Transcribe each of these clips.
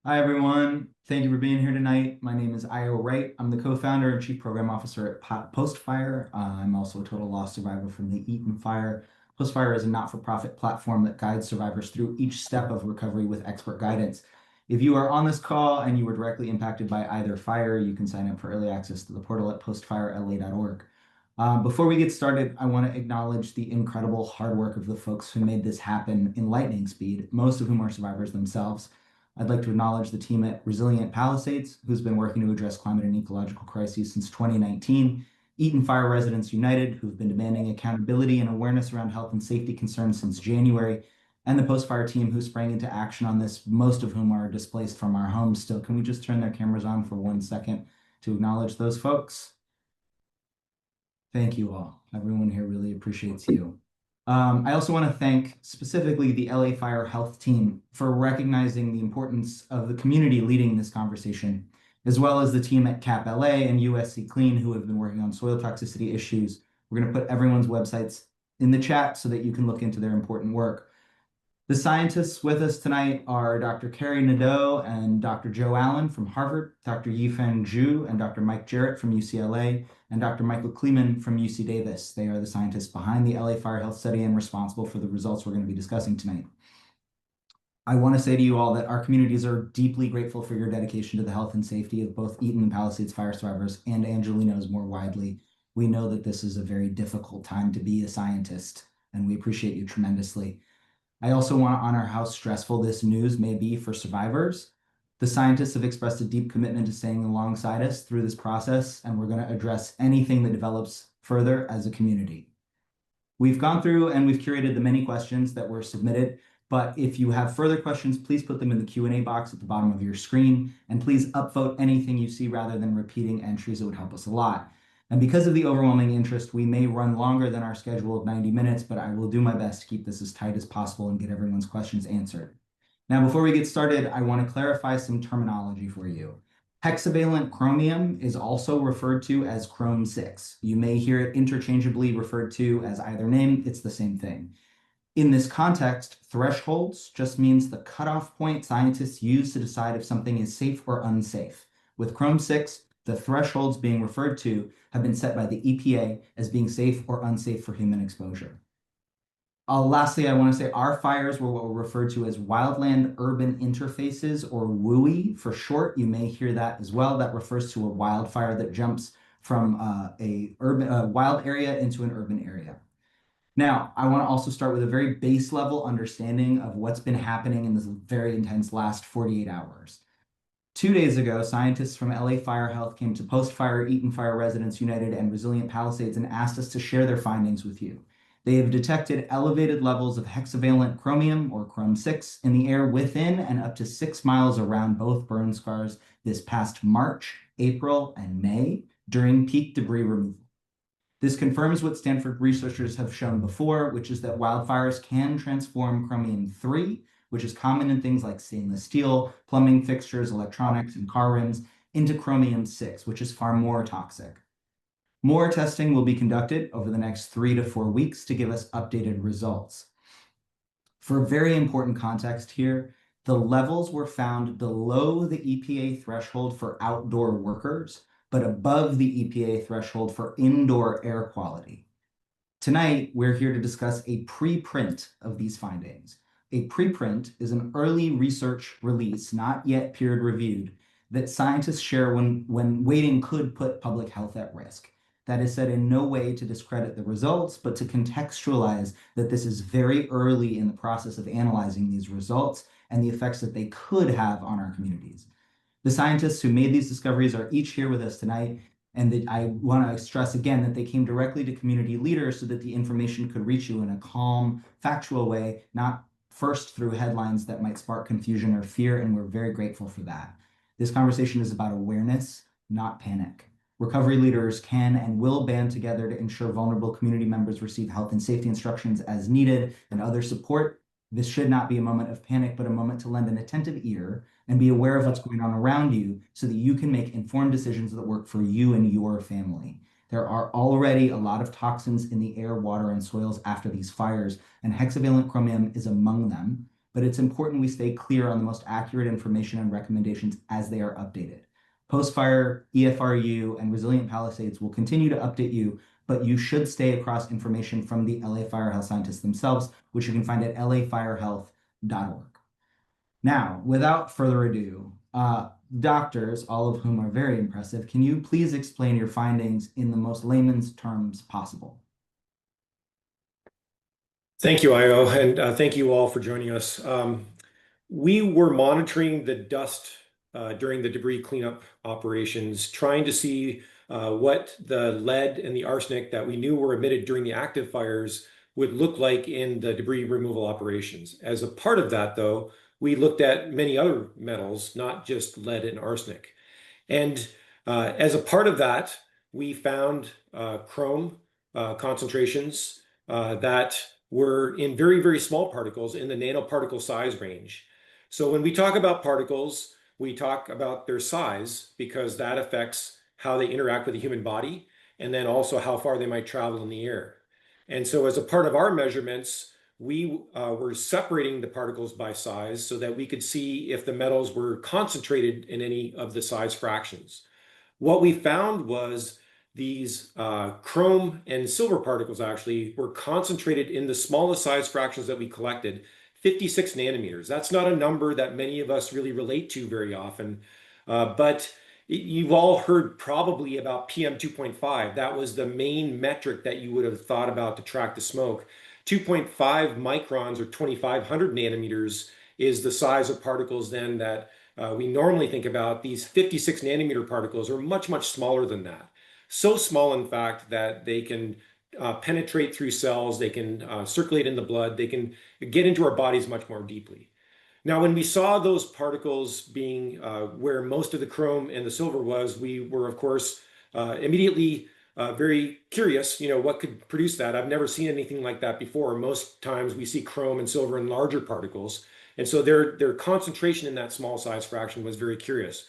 Hi, everyone. Thank you for being here tonight. My name is Io Wright. I'm the co-founder and chief program officer at Postfire. I'm also a total loss survivor from the Eaton Fire. Postfire is a not-for-profit platform that guides survivors through each step of recovery with expert guidance. If you are on this call and you were directly impacted by either fire, you can sign up for early access to the portal at postfirela.org. Before we get started, I want to acknowledge the incredible hard work of the folks who made this happen in lightning speed, most of whom are survivors themselves. I'd like to acknowledge the team at Resilient Palisades, who's been working to address climate and ecological crises since 2019, Eaton Fire Residents United, who've been demanding accountability and awareness around health and safety concerns since January, and the post-fire team who sprang into action on this, most of whom are displaced from our homes still. Can we just turn their cameras on for 1 second to acknowledge those folks? Thank you all. Everyone here really appreciates you. I also want to thank specifically the LA Fire Health team for recognizing the importance of the community leading this conversation, as well as the team at CAP LA and USC Clean who have been working on soil toxicity issues. We're going to put everyone's websites in the chat so that you can look into their important work. The scientists with us tonight are Dr. Kari Nadeau and Dr. Joe Allen from Harvard, Dr. Yifang Zhu and Dr. Mike Jerrett from UCLA, and Dr. Michael Kleeman from UC Davis. They are the scientists behind the LA Fire Health Study and responsible for the results we're going to be discussing tonight. I want to say to you all that our communities are deeply grateful for your dedication to the health and safety of both Eaton and Palisades fire survivors and Angelenos more widely. We know that this is a very difficult time to be a scientist, and we appreciate you tremendously. I also want to honor how stressful this news may be for survivors. The scientists have expressed a deep commitment to staying alongside us through this process, and we're going to address anything that develops further as a community. We've gone through and we've curated the many questions that were submitted, but if you have further questions, please put them in the Q&A box at the bottom of your screen, and please upvote anything you see rather than repeating entries. It would help us a lot. And because of the overwhelming interest, we may run longer than our schedule of 90 minutes, but I will do my best to keep this as tight as possible and get everyone's questions answered. Now, before we get started, I want to clarify some terminology for you. Hexavalent chromium is also referred to as Chrome 6. You may hear it interchangeably referred to as either name. It's the same thing. In this context, thresholds just means the cutoff point scientists use to decide if something is safe or unsafe. With Chrome 6, the thresholds being referred to have been set by the EPA as being safe or unsafe for human exposure. Lastly, I want to say our fires were what were referred to as wildland urban interfaces, or WUI for short. You may hear that as well. That refers to a wildfire that jumps from a wild area into an urban area. Now, I want to also start with a very base level understanding of what's been happening in this very intense last 48 hours. 2 days ago, scientists from LA Fire Health came to Post-Fire Eaton Fire Residents United and Resilient Palisades and asked us to share their findings with you. They have detected elevated levels of hexavalent chromium, or Chrome 6, in the air within and up to 6 miles around both burn scars this past March, April, and May during peak debris removal. This confirms what Stanford researchers have shown before, which is that wildfires can transform chromium-3, which is common in things like stainless steel, plumbing fixtures, electronics, and car rims, into chromium-6, which is far more toxic. More testing will be conducted over the next 3 to 4 weeks to give us updated results. For very important context here, the levels were found below the EPA threshold for outdoor workers, but above the EPA threshold for indoor air quality. Tonight, we're here to discuss a preprint of these findings. A preprint is an early research release, not yet peer-reviewed, that scientists share when waiting could put public health at risk. That is said in no way to discredit the results, but to contextualize that this is very early in the process of analyzing these results and the effects that they could have on our communities. The scientists who made these discoveries are each here with us tonight, and I want to stress again that they came directly to community leaders so that the information could reach you in a calm, factual way, not first through headlines that might spark confusion or fear, and we're very grateful for that. This conversation is about awareness, not panic. Recovery leaders can and will band together to ensure vulnerable community members receive health and safety instructions as needed and other support. This should not be a moment of panic, but a moment to lend an attentive ear and be aware of what's going on around you so that you can make informed decisions that work for you and your family. There are already a lot of toxins in the air, water, and soils after these fires, and hexavalent chromium is among them. but it's important we stay clear on the most accurate information and recommendations as they are updated. Post-fire, EFRU, and Resilient Palisades will continue to update you, but you should stay across information from the LA Fire Health scientists themselves, which you can find at lafirehealth.org. Now, without further ado, doctors, all of whom are very impressive, can you please explain your findings in the most layman's terms possible? Thank you, Io, and thank you all for joining us. We were monitoring the dust during the debris cleanup operations, trying to see what the lead and the arsenic that we knew were emitted during the active fires would look like in the debris removal operations. As a part of that, though, we looked at many other metals, not just lead and arsenic. And as a part of that, we found chrome concentrations that were in very, very small particles in the nanoparticle size range. So when we talk about particles, we talk about their size because that affects how they interact with the human body and then also how far they might travel in the air. And so as a part of our measurements, we were separating the particles by size so that we could see if the metals were concentrated in any of the size fractions. What we found was these chrome and silver particles actually were concentrated in the smallest size fractions that we collected, 56 nanometers. That's not a number that many of us really relate to very often, but you've all heard probably about PM 2.5. That was the main metric that you would have thought about to track the smoke. 2.5 microns or 2,500 nanometers is the size of particles then that we normally think about. These 56 nanometer particles are much, much smaller than that. So small, in fact, that they can penetrate through cells, they can circulate in the blood, they can get into our bodies much more deeply. Now, when we saw those particles being where most of the chrome and the silver was, we were, of course, immediately very curious, what could produce that? I've never seen anything like that before. Most times we see chrome and silver in larger particles. And so their concentration in that small size fraction was very curious.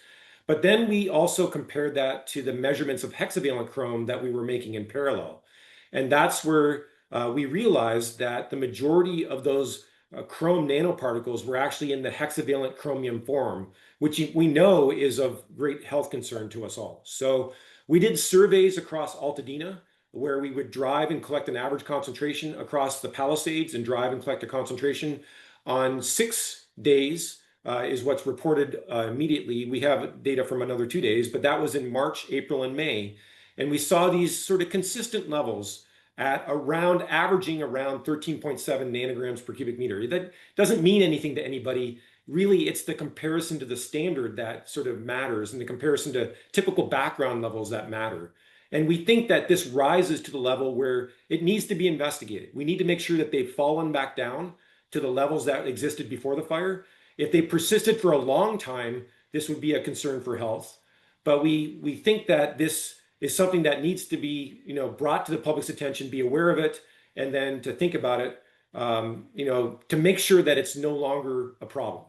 But then we also compared that to the measurements of hexavalent chrome that we were making in parallel. And that's where we realized that the majority of those chrome nanoparticles were actually in the hexavalent chromium form, which we know is of great health concern to us all. So we did surveys across Altadena where we would drive and collect an average concentration across the Palisades and drive and collect a concentration on 6 days. Is what's reported immediately. We have data from another 2 days, but that was in March, April, and May. And we saw these sort of consistent levels at averaging around 13.7 nanograms per cubic meter. That doesn't mean anything to anybody. Really, it's the comparison to the standard that sort of matters and the comparison to typical background levels that matter. And we think that this rises to the level where it needs to be investigated. We need to make sure that they've fallen back down to the levels that existed before the fire. If they persisted for a long time, this would be a concern for health. But we think that this is something that needs to be brought to the public's attention, be aware of it, and then to think about it, to make sure that it's no longer a problem.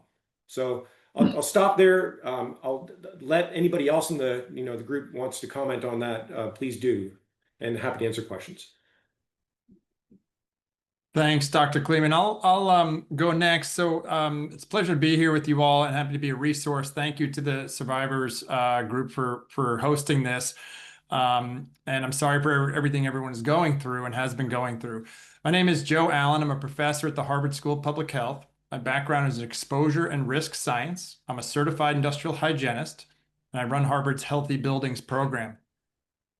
So I'll stop there. I'll let anybody else in the the group wants to comment on that, please do, and happy to answer questions. Thanks, Dr. Kleeman. I'll go next. So it's a pleasure to be here with you all and happy to be a resource. Thank you to the survivors group for hosting this. And I'm sorry for everything everyone is going through and has been going through. My name is Joe Allen. I'm a professor at the Harvard School of Public Health. My background is in exposure and risk science. I'm a certified industrial hygienist, and I run Harvard's Healthy Buildings program.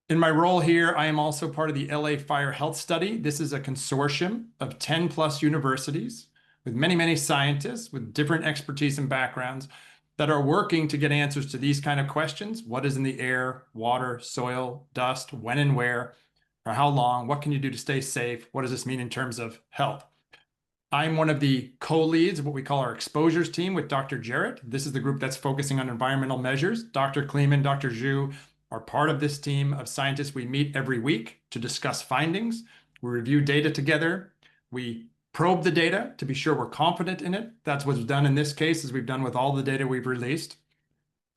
In my role here, I am also part of the LA Fire Health Study. This is a consortium of 10 plus universities with many, many scientists with different expertise and backgrounds that are working to get answers to these kind of questions. What is in the air, water, soil, dust, when and where, for how long? What can you do to stay safe? What does this mean in terms of health? I'm one of the co-leads of what we call our exposures team with Dr. Jerrett. This is the group that's focusing on environmental measures. Dr. Kleeman, Dr. Zhu are part of this team of scientists. We meet every week to discuss findings. We review data together. We probe the data to be sure we're confident in it. That's what's done in this case, as we've done with all the data we've released.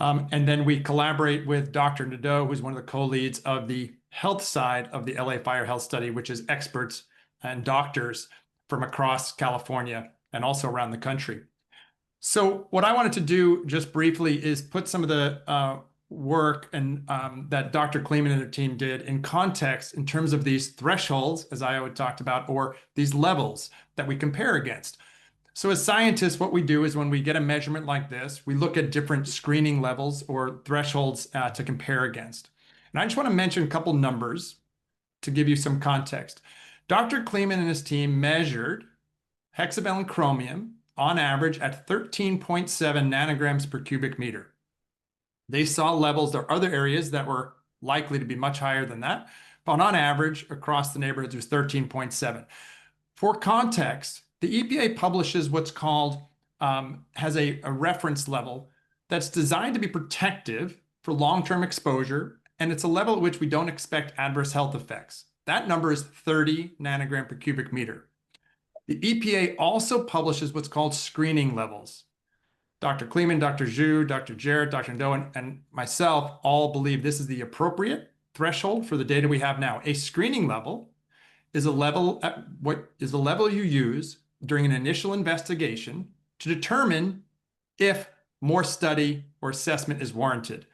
And then we collaborate with Dr. Nadeau, who's one of the co-leads of the health side of the LA Fire Health Study, which is experts and doctors from across California and also around the country. So what I wanted to do just briefly is put some of the work and that Dr. Kleeman and her team did in context in terms of these thresholds, as I had talked about, or these levels that we compare against. So as scientists, what we do is when we get a measurement like this, we look at different screening levels or thresholds to compare against. And I just want to mention a couple numbers to give you some context. Dr. Kleeman and his team measured hexavalent chromium on average at 13.7 nanograms per cubic meter. They saw levels, there are other areas that were likely to be much higher than that, but on average across the neighborhoods was 13.7. For context, the EPA publishes what's called, has a reference level that's designed to be protective for long-term exposure, and it's a level at which we don't expect adverse health effects. That number is 30 nanogram per cubic meter. The EPA also publishes what's called screening levels. Dr. Kleeman, Dr. Zhu, Dr. Jerrett, Dr. Nadeau, and myself all believe this is the appropriate threshold for the data we have now. A screening level is a level you use during an initial investigation to determine if more study or assessment is warranted.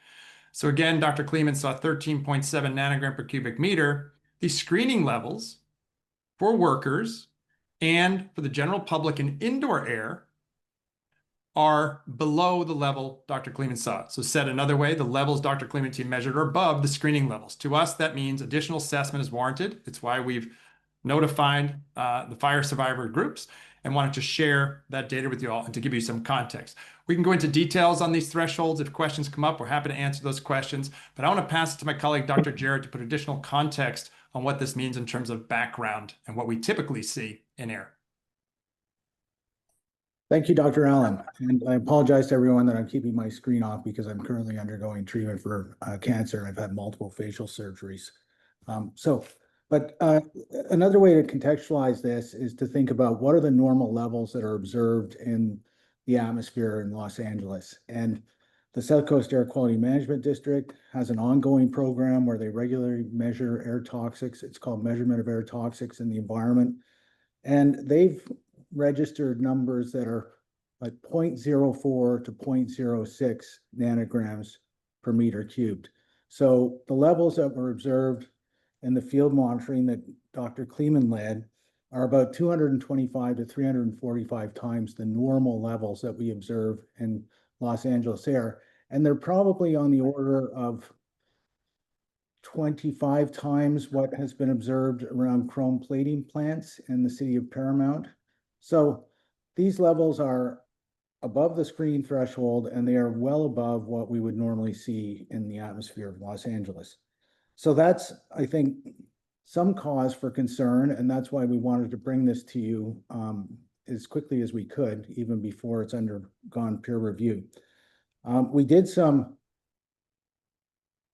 So again, Dr. Kleeman saw 13.7 nanogram per cubic meter. These screening levels for workers and for the general public in indoor air are below the level Dr. Kleeman saw. So said another way, the levels Dr. Kleeman team measured are above the screening levels. To us, that means additional assessment is warranted. It's why we've notified the fire survivor groups and wanted to share that data with you all and to give you some context. We can go into details on these thresholds. If questions come up, we're happy to answer those questions. But I want to pass it to my colleague, Dr. Jerrett, to put additional context on what this means in terms of background and what we typically see in air. Thank you, Dr. Allen. And I apologize to everyone that I'm keeping my screen off because I'm currently undergoing treatment for cancer. I've had multiple facial surgeries. Another way to contextualize this is to think about what are the normal levels that are observed in the atmosphere in Los Angeles. And the South Coast Air Quality Management District has an ongoing program where they regularly measure air toxics. It's called Measurement of Air Toxics in the Environment. And they've registered numbers that are like 0.04 to 0.06 nanograms per meter cubed. So the levels that were observed in the field monitoring that Dr. Kleeman led are about 225 to 345 times the normal levels that we observe in Los Angeles air. And they're probably on the order of 25 times what has been observed around chrome plating plants in the city of Paramount. So these levels are above the screening threshold, and they are well above what we would normally see in the atmosphere of Los Angeles. So that's, I think, some cause for concern, and that's why we wanted to bring this to you as quickly as we could, even before it's undergone peer review. We did some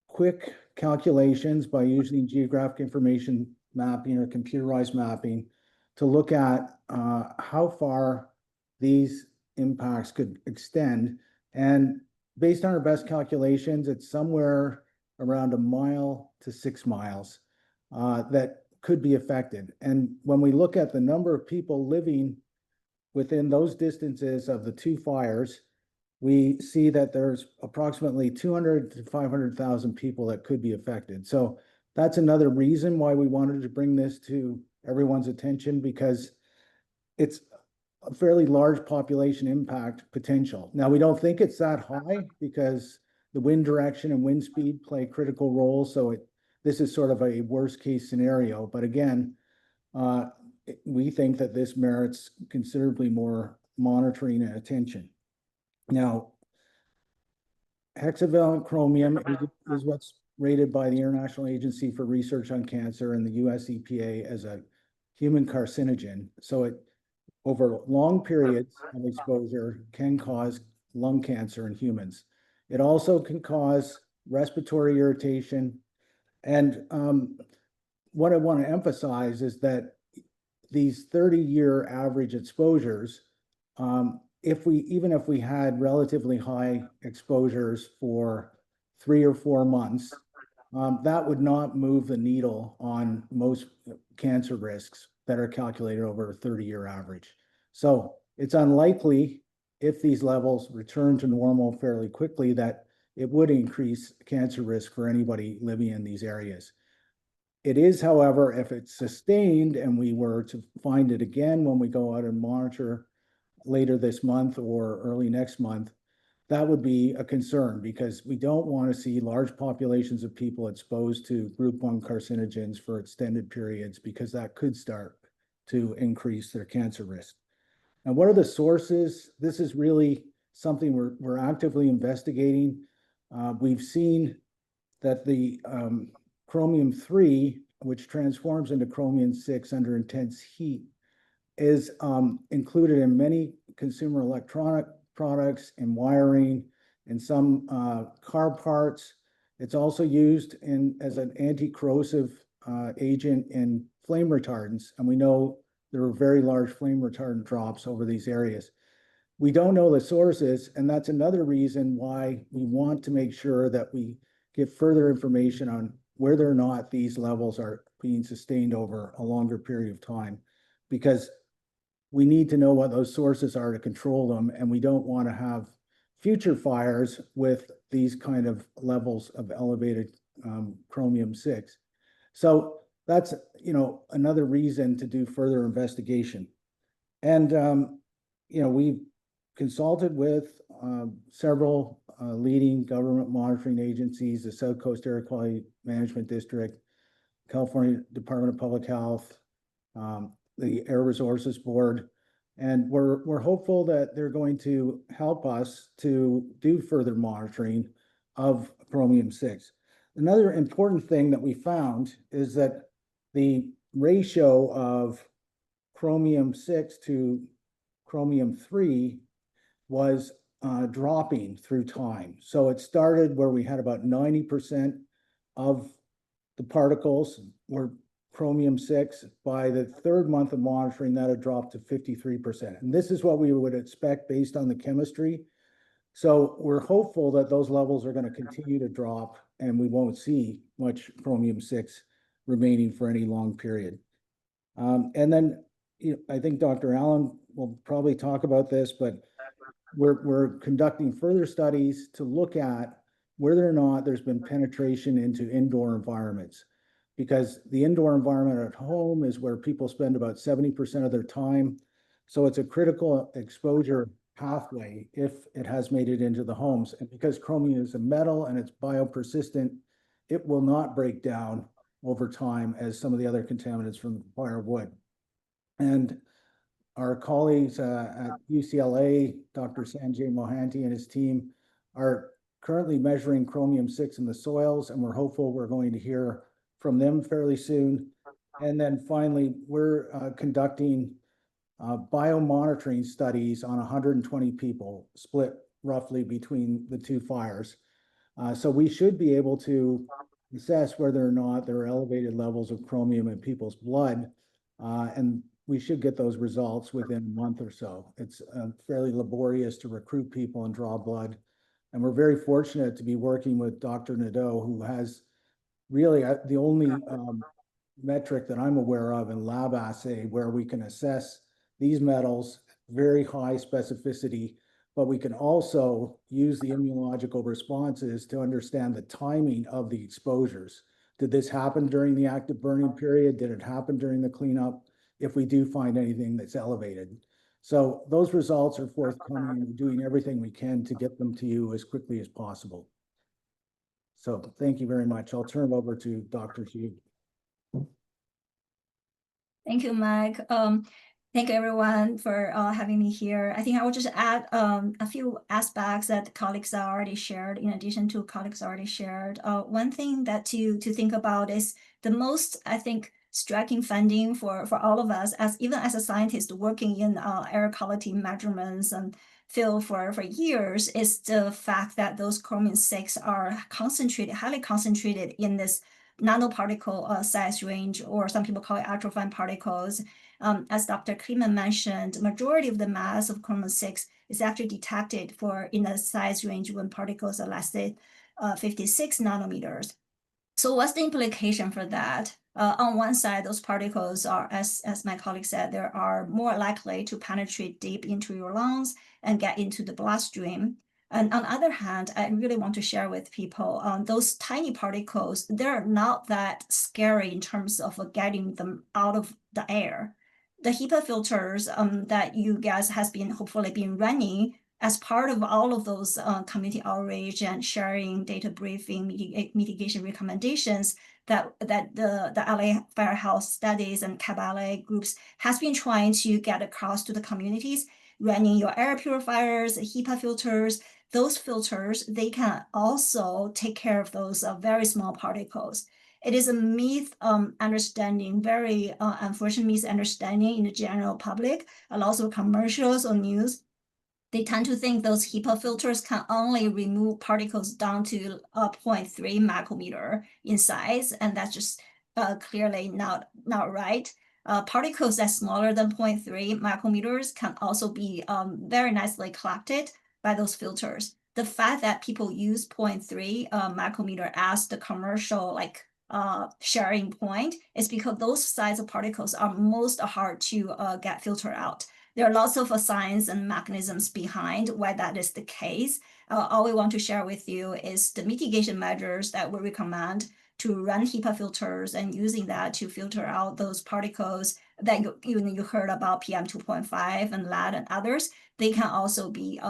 quick calculations by using geographic information mapping or computerized mapping to look at how far these impacts could extend. And based on our best calculations, it's somewhere around 1 mile to 6 miles that could be affected. And when we look at the number of people living within those distances of the two fires, we see that there's approximately 200 to 500,000 people that could be affected. So that's another reason why we wanted to bring this to everyone's attention, because it's a fairly large population impact potential. Now, we don't think it's that high because the wind direction and wind speed play critical roles. So this is sort of a worst case scenario. But again, we think that this merits considerably more monitoring and attention. Now, hexavalent chromium is what's rated by the International Agency for Research on Cancer and the US EPA as a human carcinogen. So it, over long periods of exposure, can cause lung cancer in humans. It also can cause respiratory irritation. And what I want to emphasize is that these 30-year average exposures, even if we had relatively high exposures for 3 or 4 months, that would not move the needle on most cancer risks that are calculated over a 30-year average. So it's unlikely if these levels return to normal fairly quickly that it would increase cancer risk for anybody living in these areas. It is, however, if it's sustained and we were to find it again when we go out and monitor later this month or early next month, that would be a concern because we don't want to see large populations of people exposed to group 1 carcinogens for extended periods because that could start to increase their cancer risk. And what are the sources? This is really something we're actively investigating. We've seen that the Chromium-3, which transforms into Chromium-6 under intense heat, is included in many consumer electronic products and wiring and some car parts. It's also used as an anti-corrosive agent in flame retardants, and we know there are very large flame retardant drops over these areas. We don't know the sources, and that's another reason why we want to make sure that we get further information on whether or not these levels are being sustained over a longer period of time, because we need to know what those sources are to control them, and we don't want to have future fires with these kind of levels of elevated Chromium-6. So that's, another reason to do further investigation. And, we've consulted with several leading government monitoring agencies, the South Coast Air Quality Management District, California Department of Public Health, the Air Resources Board, and we're hopeful that they're going to help us to do further monitoring of Chromium-6. Another important thing that we found is that the ratio of Chromium-6 to Chromium-3 was dropping through time. So it started where we had about 90% of the particles were Chromium-6. By the 3rd month of monitoring, that had dropped to 53%. And this is what we would expect based on the chemistry. So we're hopeful that those levels are going to continue to drop and we won't see much Chromium-6 remaining for any long period. And then I think Dr. Allen will probably talk about this, but we're conducting further studies to look at whether or not there's been penetration into indoor environments, because the indoor environment at home is where people spend about 70% of their time. So it's a critical exposure pathway if it has made it into the homes. And because chromium is a metal and it's biopersistent, it will not break down over time as some of the other contaminants from firewood. And our colleagues at UCLA, Dr. Sanjay Mohanty and his team, are currently measuring Chromium-6 in the soils, and we're hopeful we're going to hear from them fairly soon. And then finally, we're conducting biomonitoring studies on 120 people, split roughly between the 2 fires. So we should be able to assess whether or not there are elevated levels of chromium in people's blood, and we should get those results within a month or so. It's fairly laborious to recruit people and draw blood. And we're very fortunate to be working with Dr. Nadeau, who has really the only metric that I'm aware of in lab assay where we can assess these metals, very high specificity, but we can also use the immunological responses to understand the timing of the exposures. Did this happen during the active burning period? Did it happen during the cleanup? If we do find anything that's elevated. So those results are forthcoming, and we're doing everything we can to get them to you as quickly as possible. So thank you very much. I'll turn it over to Dr. Hugh. Thank you, Mike. Thank you everyone for having me here. I think I will just add a few aspects that colleagues are already shared, in addition to colleagues already shared. One thing that to think about is the most, I think, striking finding for all of us, even as a scientist working in air quality measurements and field for years, is the fact that those Chromium-6 are concentrated, highly concentrated in this nanoparticle size range, or some people call it ultrafine particles. As Dr. Kleeman mentioned, majority of the mass of Chromium-6 is actually detected in the size range when particles are less than 56 nanometers. So what's the implication for that? On one side, those particles are, as my colleague said, they are more likely to penetrate deep into your lungs and get into the bloodstream. And on the other hand, I really want to share with people, those tiny particles, they're not that scary in terms of getting them out of the air. The HEPA filters that you guys has been hopefully been running as part of all of those community outreach and sharing data briefing, mitigation recommendations that the LA Fire Health Studies and CAB-LA groups has been trying to get across to the communities, running your air purifiers, HEPA filters. Those filters, they can also take care of those very small particles. It is a myth understanding, very unfortunate misunderstanding in the general public, and also commercials or news. They tend to think those HEPA filters can only remove particles down to 0.3 micrometer in size, and that's just clearly not right. Particles that's smaller than 0.3 micrometers can also be very nicely collected by those filters. The fact that people use 0.3 micrometer as the commercial sharing point is because those size of particles are most hard to get filtered out. There are lots of science and mechanisms behind why that is the case. All we want to share with you is the mitigation measures that we recommend to run HEPA filters and using that to filter out those particles that you heard about PM 2.5 and lead and others. They can also be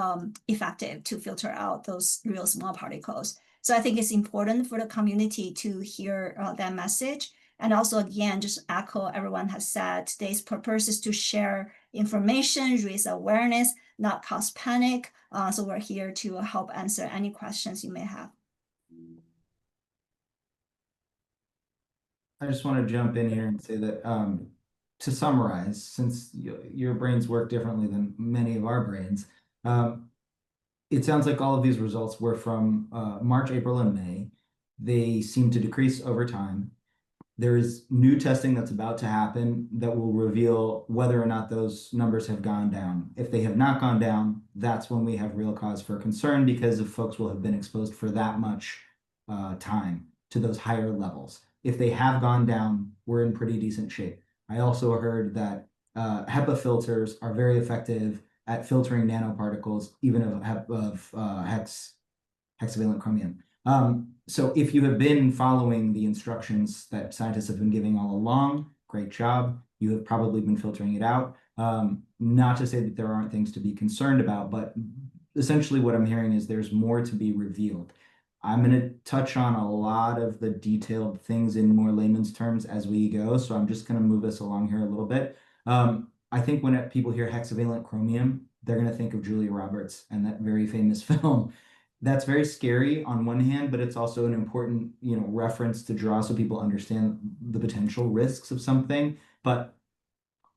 effective to filter out those real small particles. So I think it's important for the community to hear that message. And also, again, just echo everyone has said, today's purpose is to share information, raise awareness, not cause panic. So we're here to help answer any questions you may have. I just want to jump in here and say that to summarize, since your brains work differently than many of our brains, it sounds like all of these results were from March, April, and May. They seem to decrease over time. There is new testing that's about to happen that will reveal whether or not those numbers have gone down. If they have not gone down, that's when we have real cause for concern because of folks will have been exposed for that much time to those higher levels. If they have gone down, we're in pretty decent shape. I also heard that HEPA filters are very effective at filtering nanoparticles, even of hexavalent chromium. So if you have been following the instructions that scientists have been giving all along, great job. You have probably been filtering it out. Not to say that there aren't things to be concerned about, but essentially what I'm hearing is there's more to be revealed. I'm going to touch on a lot of the detailed things in more layman's terms as we go, so I'm just going to move us along here a little bit. I think when people hear hexavalent chromium, they're going to think of Julia Roberts and that very famous film. That's very scary on one hand, but it's also an important, reference to draw so people understand the potential risks of something. But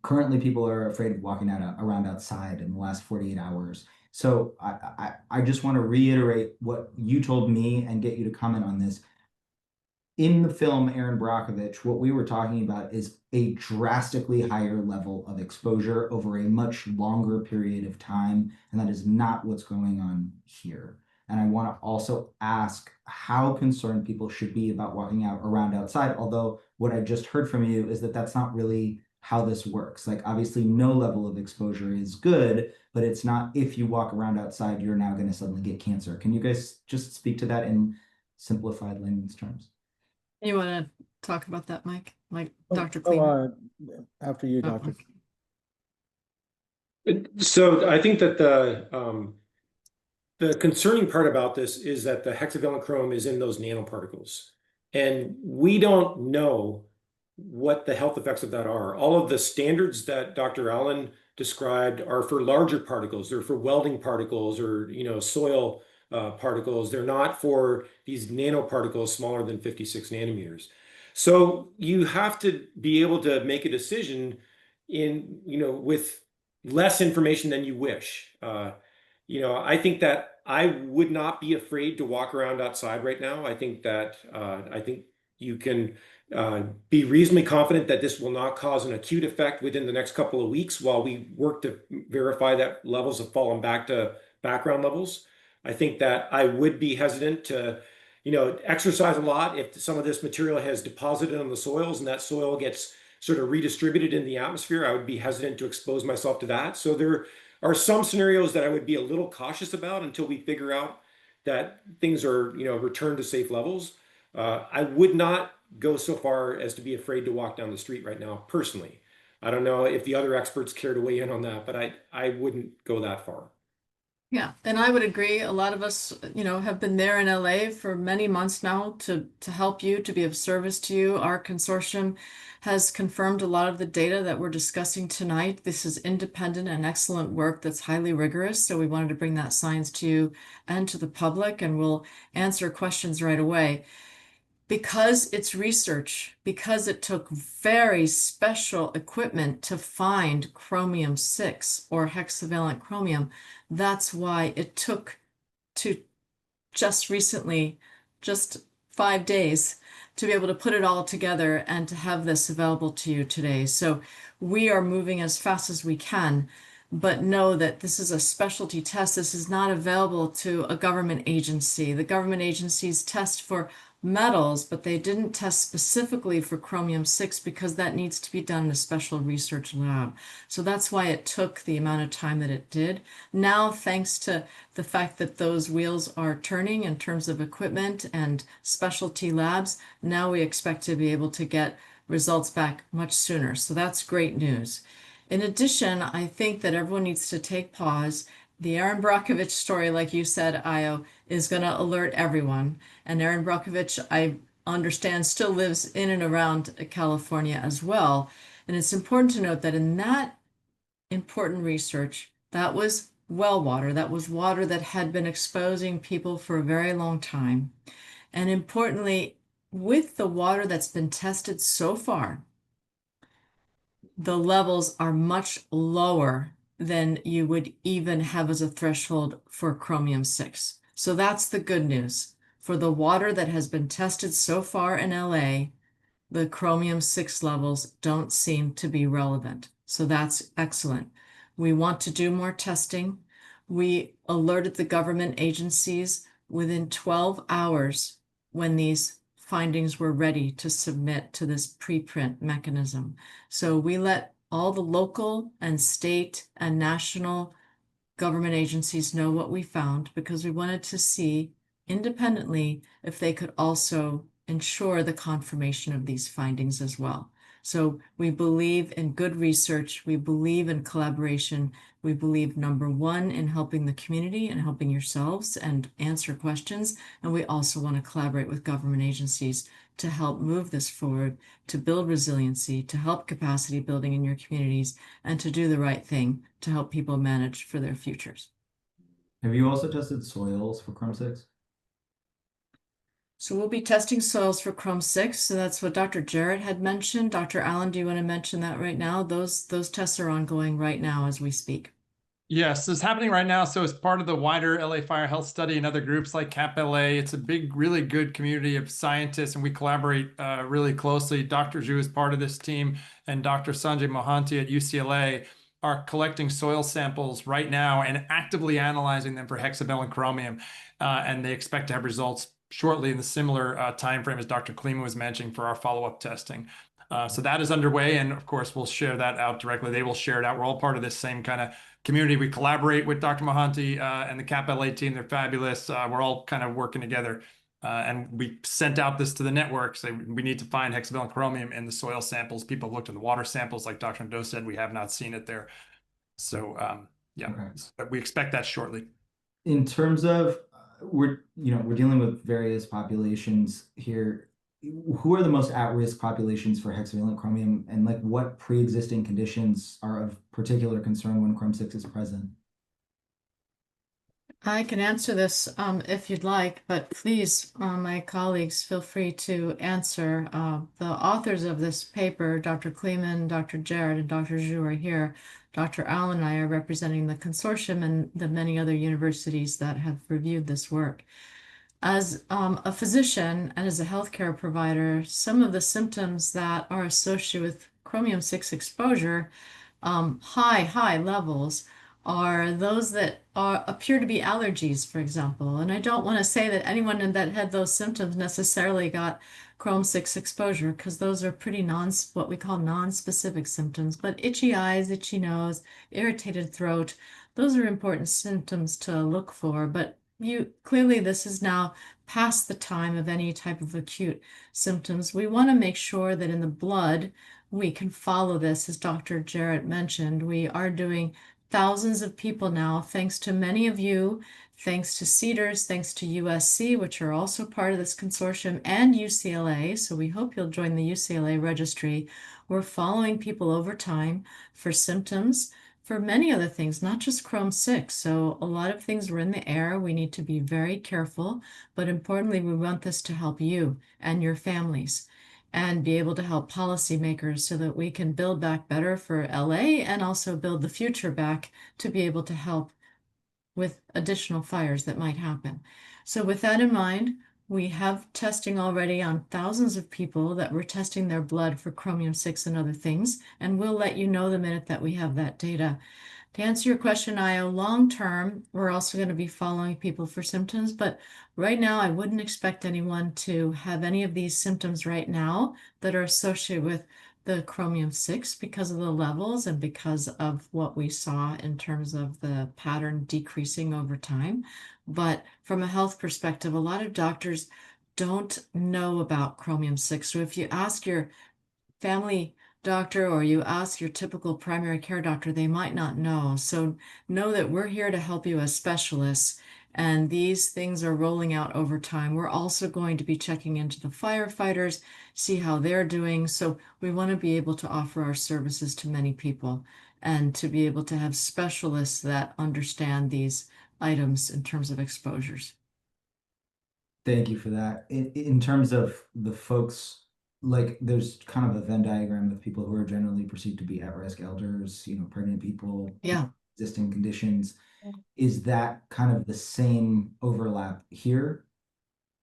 currently people are afraid of walking around outside in the last 48 hours. So I just want to reiterate what you told me and get you to comment on this. In the film Aaron Brockovich, what we were talking about is a drastically higher level of exposure over a much longer period of time, and that is not what's going on here. And I want to also ask how concerned people should be about walking around outside, although what I just heard from you is that that's not really how this works. Like, obviously, no level of exposure is good, but it's not if you walk around outside, you're now going to suddenly get cancer. Can you guys just speak to that in simplified layman's terms? You want to talk about that, Mike? Like Dr. Kleeman? After you, Dr. So I think that the concerning part about this is that the hexavalent chromium is in those nanoparticles, and we don't know what the health effects of that are. All of the standards that Dr. Allen described are for larger particles. They're for welding particles or soil particles. They're not for these nanoparticles smaller than 56 nanometers. So you have to be able to make a decision with less information than you wish. I think that I would not be afraid to walk around outside right now. I think that you can be reasonably confident that this will not cause an acute effect within the next couple of weeks while we work to verify that levels have fallen back to background levels. I think that I would be hesitant to exercise a lot. If some of this material has deposited on the soils and that soil gets sort of redistributed in the atmosphere, I would be hesitant to expose myself to that. So there are some scenarios that I would be a little cautious about until we figure out that things are, returned to safe levels. I would not go so far as to be afraid to walk down the street right now, personally. I don't know if the other experts care to weigh in on that, but I wouldn't go that far. Yeah, and I would agree. A lot of us, have been there in LA for many months now to help you, to be of service to you. Our consortium has confirmed a lot of the data that we're discussing tonight. This is independent and excellent work that's highly rigorous. So we wanted to bring that science to you and to the public, and we'll answer questions right away. Because it's research, because it took very special equipment to find chromium-6 or hexavalent chromium, that's why it took to just recently, just 5 days, to be able to put it all together and to have this available to you today. So we are moving as fast as we can, but know that this is a specialty test. This is not available to a government agency. The government agencies test for metals, but they didn't test specifically for chromium-6 because that needs to be done in a special research lab. So that's why it took the amount of time that it did. Now, thanks to the fact that those wheels are turning in terms of equipment and specialty labs, now we expect to be able to get results back much sooner. So that's great news. In addition, I think that everyone needs to take pause. The Aaron Brockovich story, like you said, Io, is going to alert everyone. And Aaron Brockovich, I understand, still lives in and around California as well. And it's important to note that in that important research, that was well water. That was water that had been exposing people for a very long time. And importantly, with the water that's been tested so far, the levels are much lower than you would even have as a threshold for chromium-6. So that's the good news. For the water that has been tested so far in LA, the chromium-6 levels don't seem to be relevant. So that's excellent. We want to do more testing. We alerted the government agencies within 12 hours when these findings were ready to submit to this preprint mechanism. So we let all the local and state and national government agencies know what we found because we wanted to see independently if they could also ensure the confirmation of these findings as well. So we believe in good research. We believe in collaboration. We believe, number one, in helping the community and helping yourselves and answer questions. And we also want to collaborate with government agencies to help move this forward, to build resiliency, to help capacity building in your communities, and to do the right thing to help people manage for their futures. Have you also tested soils for Chrome-6? So we'll be testing soils for Chrome-6. So that's what Dr. Jerrett had mentioned. Dr. Allen, do you want to mention that right now? Those tests are ongoing right now as we speak. Yes, it's happening right now. So as part of the wider LA Fire Health Study and other groups like CAP LA, it's a big, really good community of scientists, and we collaborate really closely. Dr. Zhu is part of this team, and Dr. Sanjay Mohanty at UCLA are collecting soil samples right now and actively analyzing them for hexavalent chromium. And they expect to have results shortly in the similar time frame as Dr. Kleeman was mentioning for our follow-up testing. So that is underway, and of course, we'll share that out directly. They will share it out. We're all part of this same kind of community. We collaborate with Dr. Mohanty and the CAP LA team. They're fabulous. We're all kind of working together. And we sent out this to the network. So we need to find hexavalent chromium in the soil samples. People have looked at the water samples, like Dr. Nadeau said. We have not seen it there. So yeah, okay. We expect that shortly. In terms of we're dealing with various populations here. Who are the most at-risk populations for hexavalent chromium, and like what pre-existing conditions are of particular concern when Chrome-6 is present? I can answer this if you'd like, but please, my colleagues, feel free to answer. The authors of this paper, Dr. Kleeman, Dr. Jerrett, and Dr. Zhu are here. Dr. Allen and I are representing the consortium and the many other universities that have reviewed this work. As a physician and as a healthcare provider, some of the symptoms that are associated with chromium-6 exposure, high levels, are those that appear to be allergies, for example. And I don't want to say that anyone that had those symptoms necessarily got Chrome 6 exposure, because those are pretty what we call non-specific symptoms. But itchy eyes, itchy nose, irritated throat, those are important symptoms to look for. But clearly this is now past the time of any type of acute symptoms. We want to make sure that in the blood we can follow this, as Dr. Jerrett mentioned. We are doing thousands of people now, thanks to many of you, thanks to Cedars, thanks to USC, which are also part of this consortium, and UCLA. So we hope you'll join the UCLA registry. We're following people over time for symptoms, for many other things, not just Chrome 6. So a lot of things are in the air. We need to be very careful, but importantly, we want this to help you and your families, and be able to help policymakers so that we can build back better for LA and also build the future back to be able to help with additional fires that might happen. So with that in mind, we have testing already on thousands of people that we're testing their blood for chromium 6 and other things, and we'll let you know the minute that we have that data. To answer your question, Io, long term, we're also going to be following people for symptoms, but right now I wouldn't expect anyone to have any of these symptoms right now that are associated with the chromium 6 because of the levels and because of what we saw in terms of the pattern decreasing over time. But from a health perspective, a lot of doctors don't know about chromium 6. So if you ask your family doctor or you ask your typical primary care doctor, they might not know. So know that we're here to help you as specialists, and these things are rolling out over time. We're also going to be checking into the firefighters, see how they're doing. So we want to be able to offer our services to many people and to be able to have specialists that understand these items in terms of exposures. Thank you for that. In terms of the folks, like there's kind of a Venn diagram of people who are generally perceived to be at-risk elders, pregnant people, Yeah. existing conditions. Is that kind of the same overlap here?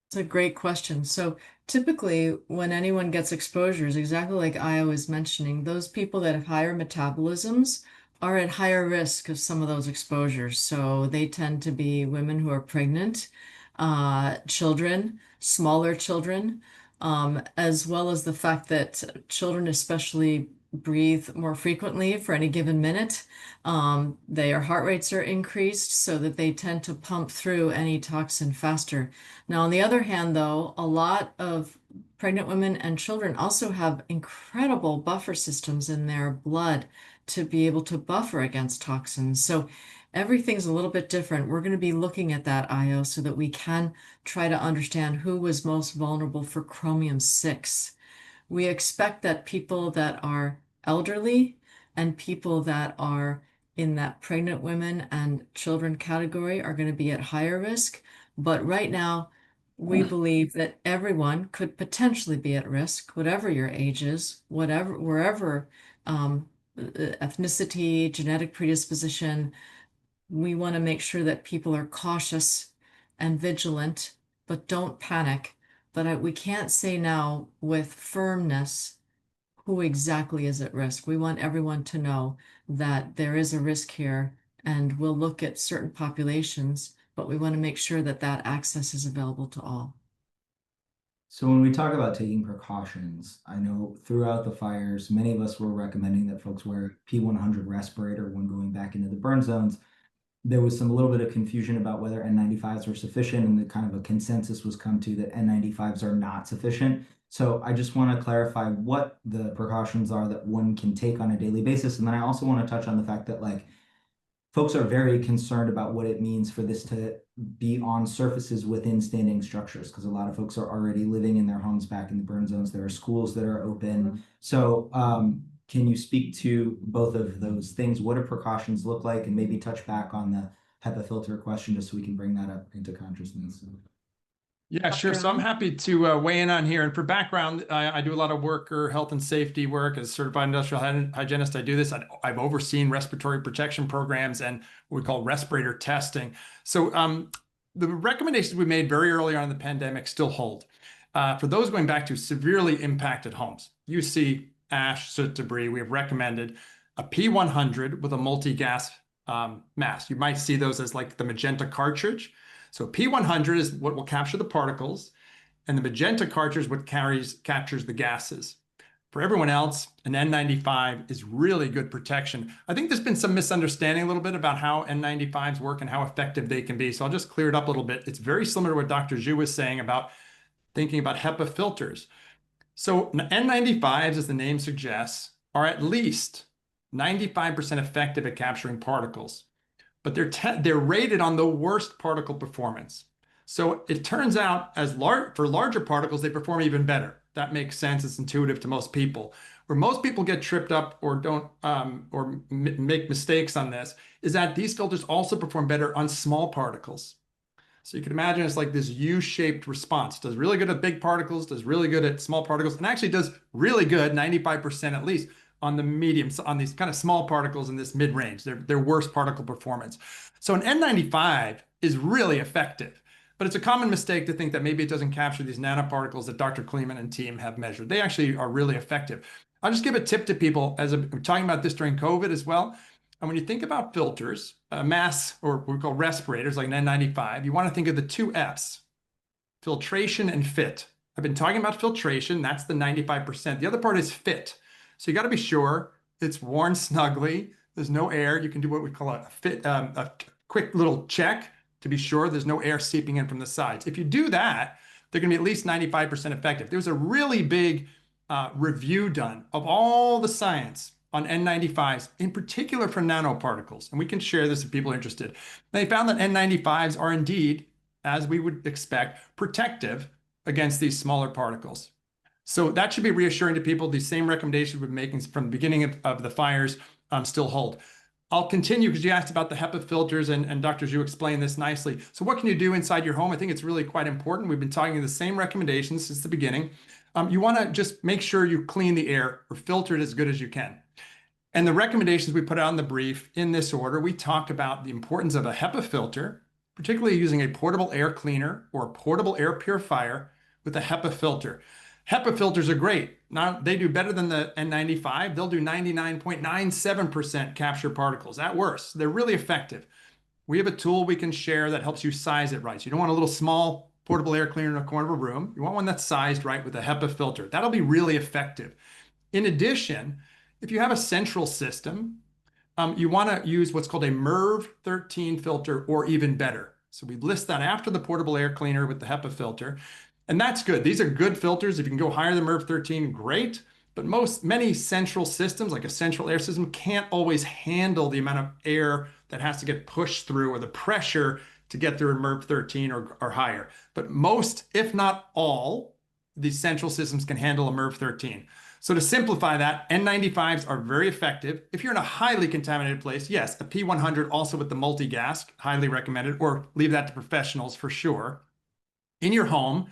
It's a great question. So typically when anyone gets exposures, exactly like Io was mentioning, those people that have higher metabolisms are at higher risk of some of those exposures. So they tend to be women who are pregnant, children, smaller children, as well as the fact that children especially breathe more frequently for any given minute. Their heart rates are increased so that they tend to pump through any toxin faster. Now, on the other hand, though, a lot of pregnant women and children also have incredible buffer systems in their blood to be able to buffer against toxins. So everything's a little bit different. We're going to be looking at that, Io, so that we can try to understand who was most vulnerable for chromium 6. We expect that people that are elderly and people that are in that pregnant women and children category are going to be at higher risk. But right now, we believe that everyone could potentially be at risk, whatever your age is, wherever ethnicity, genetic predisposition. We want to make sure that people are cautious and vigilant, but don't panic. But we can't say now with firmness who exactly is at risk. We want everyone to know that there is a risk here, and we'll look at certain populations, but we want to make sure that that access is available to all. So when we talk about taking precautions, I know throughout the fires, many of us were recommending that folks wear a P100 respirator when going back into the burn zones. There was a little bit of confusion about whether N95s were sufficient, and the kind of a consensus was come to that N95s are not sufficient. So I just want to clarify what the precautions are that one can take on a daily basis. And then I also want to touch on the fact that folks are very concerned about what it means for this to be on surfaces within standing structures, because a lot of folks are already living in their homes back in the burn zones. There are schools that are open. So can you speak to both of those things? What do precautions look like? And maybe touch back on the HEPA filter question, just so we can bring that up into consciousness. Yeah, sure. So I'm happy to weigh in on here. And for background, I do a lot of worker health and safety work as a certified industrial hygienist. I do this. I've overseen respiratory protection programs and what we call respirator testing. So the recommendations we made very early on in the pandemic still hold. For those going back to severely impacted homes, UC, ash, soot, debris, we have recommended a P100 with a multi-gas mask. You might see those as like the magenta cartridge. So P100 is what will capture the particles, and the magenta cartridge is what captures the gases. For everyone else, an N95 is really good protection. I think there's been some misunderstanding a little bit about how N95s work and how effective they can be. So I'll just clear it up a little bit. It's very similar to what Dr. Zhu was saying about thinking about HEPA filters. So N95s, as the name suggests, are at least 95% effective at capturing particles, but they're rated on the worst particle performance. So it turns out for larger particles, they perform even better. That makes sense. It's intuitive to most people. Where most people get tripped up or don't make mistakes on this is that these filters also perform better on small particles. So you can imagine it's like this U-shaped response. Does really good at big particles, does really good at small particles, and actually does really good, 95% at least, on the medium, on these kind of small particles in this mid-range, their worst particle performance. So an N95 is really effective, but it's a common mistake to think that maybe it doesn't capture these nanoparticles that Dr. Kleeman and team have measured. They actually are really effective. I'll just give a tip to people, as I'm talking about this during COVID as well. And when you think about filters, masks, or what we call respirators like an N95, you want to think of the two Fs, filtration and fit. I've been talking about filtration, that's the 95%. The other part is fit. So you got to be sure it's worn snugly, there's no air. You can do what we call a quick little check to be sure there's no air seeping in from the sides. If you do that, they're going to be at least 95% effective. There was a really big review done of all the science on N95s, in particular for nanoparticles. And we can share this if people are interested. They found that N95s are indeed, as we would expect, protective against these smaller particles. So that should be reassuring to people. These same recommendations we've been making from the beginning of the fires still hold. I'll continue because you asked about the HEPA filters and Dr. Zhu explained this nicely. So what can you do inside your home? I think it's really quite important. We've been talking the same recommendations since the beginning. You want to just make sure you clean the air or filter it as good as you can. And the recommendations we put out in the brief in this order, we talk about the importance of a HEPA filter, particularly using a portable air cleaner or a portable air purifier with a HEPA filter. HEPA filters are great. Now, they do better than the N95. They'll do 99.97% capture particles. At worst, they're really effective. We have a tool we can share that helps you size it right. So you don't want a little small portable air cleaner in a corner of a room. You want one that's sized right with a HEPA filter. That'll be really effective. In addition, if you have a central system, you want to use what's called a MERV 13 filter or even better. So we list that after the portable air cleaner with the HEPA filter. And that's good. These are good filters. If you can go higher than MERV 13, great. But many central systems, like a central air system, can't always handle the amount of air that has to get pushed through or the pressure to get through a MERV 13 or higher. But most, if not all, these central systems can handle a MERV 13. So to simplify that, N95s are very effective. If you're in a highly contaminated place, yes, a P100 also with the multi-gas, highly recommended, or leave that to professionals for sure. In your home,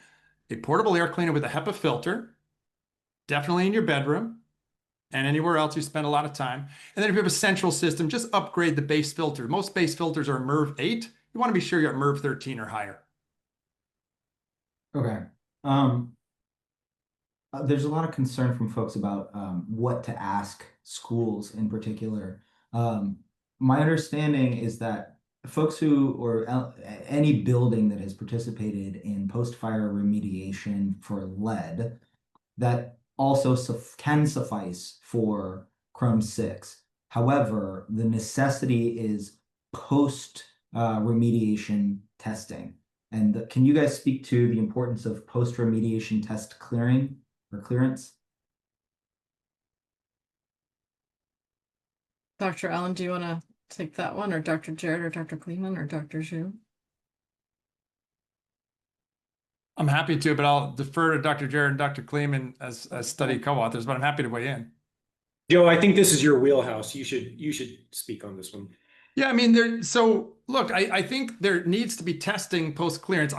a portable air cleaner with a HEPA filter, definitely in your bedroom and anywhere else you spend a lot of time. And then if you have a central system, just upgrade the base filter. Most base filters are MERV 8. You want to be sure you're at MERV 13 or higher. Okay. There's a lot of concern from folks about what to ask schools in particular. My understanding is that folks or any building that has participated in post-fire remediation for lead, that also can suffice for Chrome 6. However, the necessity is post remediation testing. And can you guys speak to the importance of post remediation test clearing or clearance? Dr. Allen, do you want to take that one, or Dr. Jerrett, or Dr. Kleeman, or Dr. Zhu? I'm happy to, but I'll defer to Dr. Jerrett and Dr. Kleeman as study co-authors, but I'm happy to weigh in. Joe, I think this is your wheelhouse. You should speak on this one. Yeah, I mean, so look, I think there needs to be testing post clearance.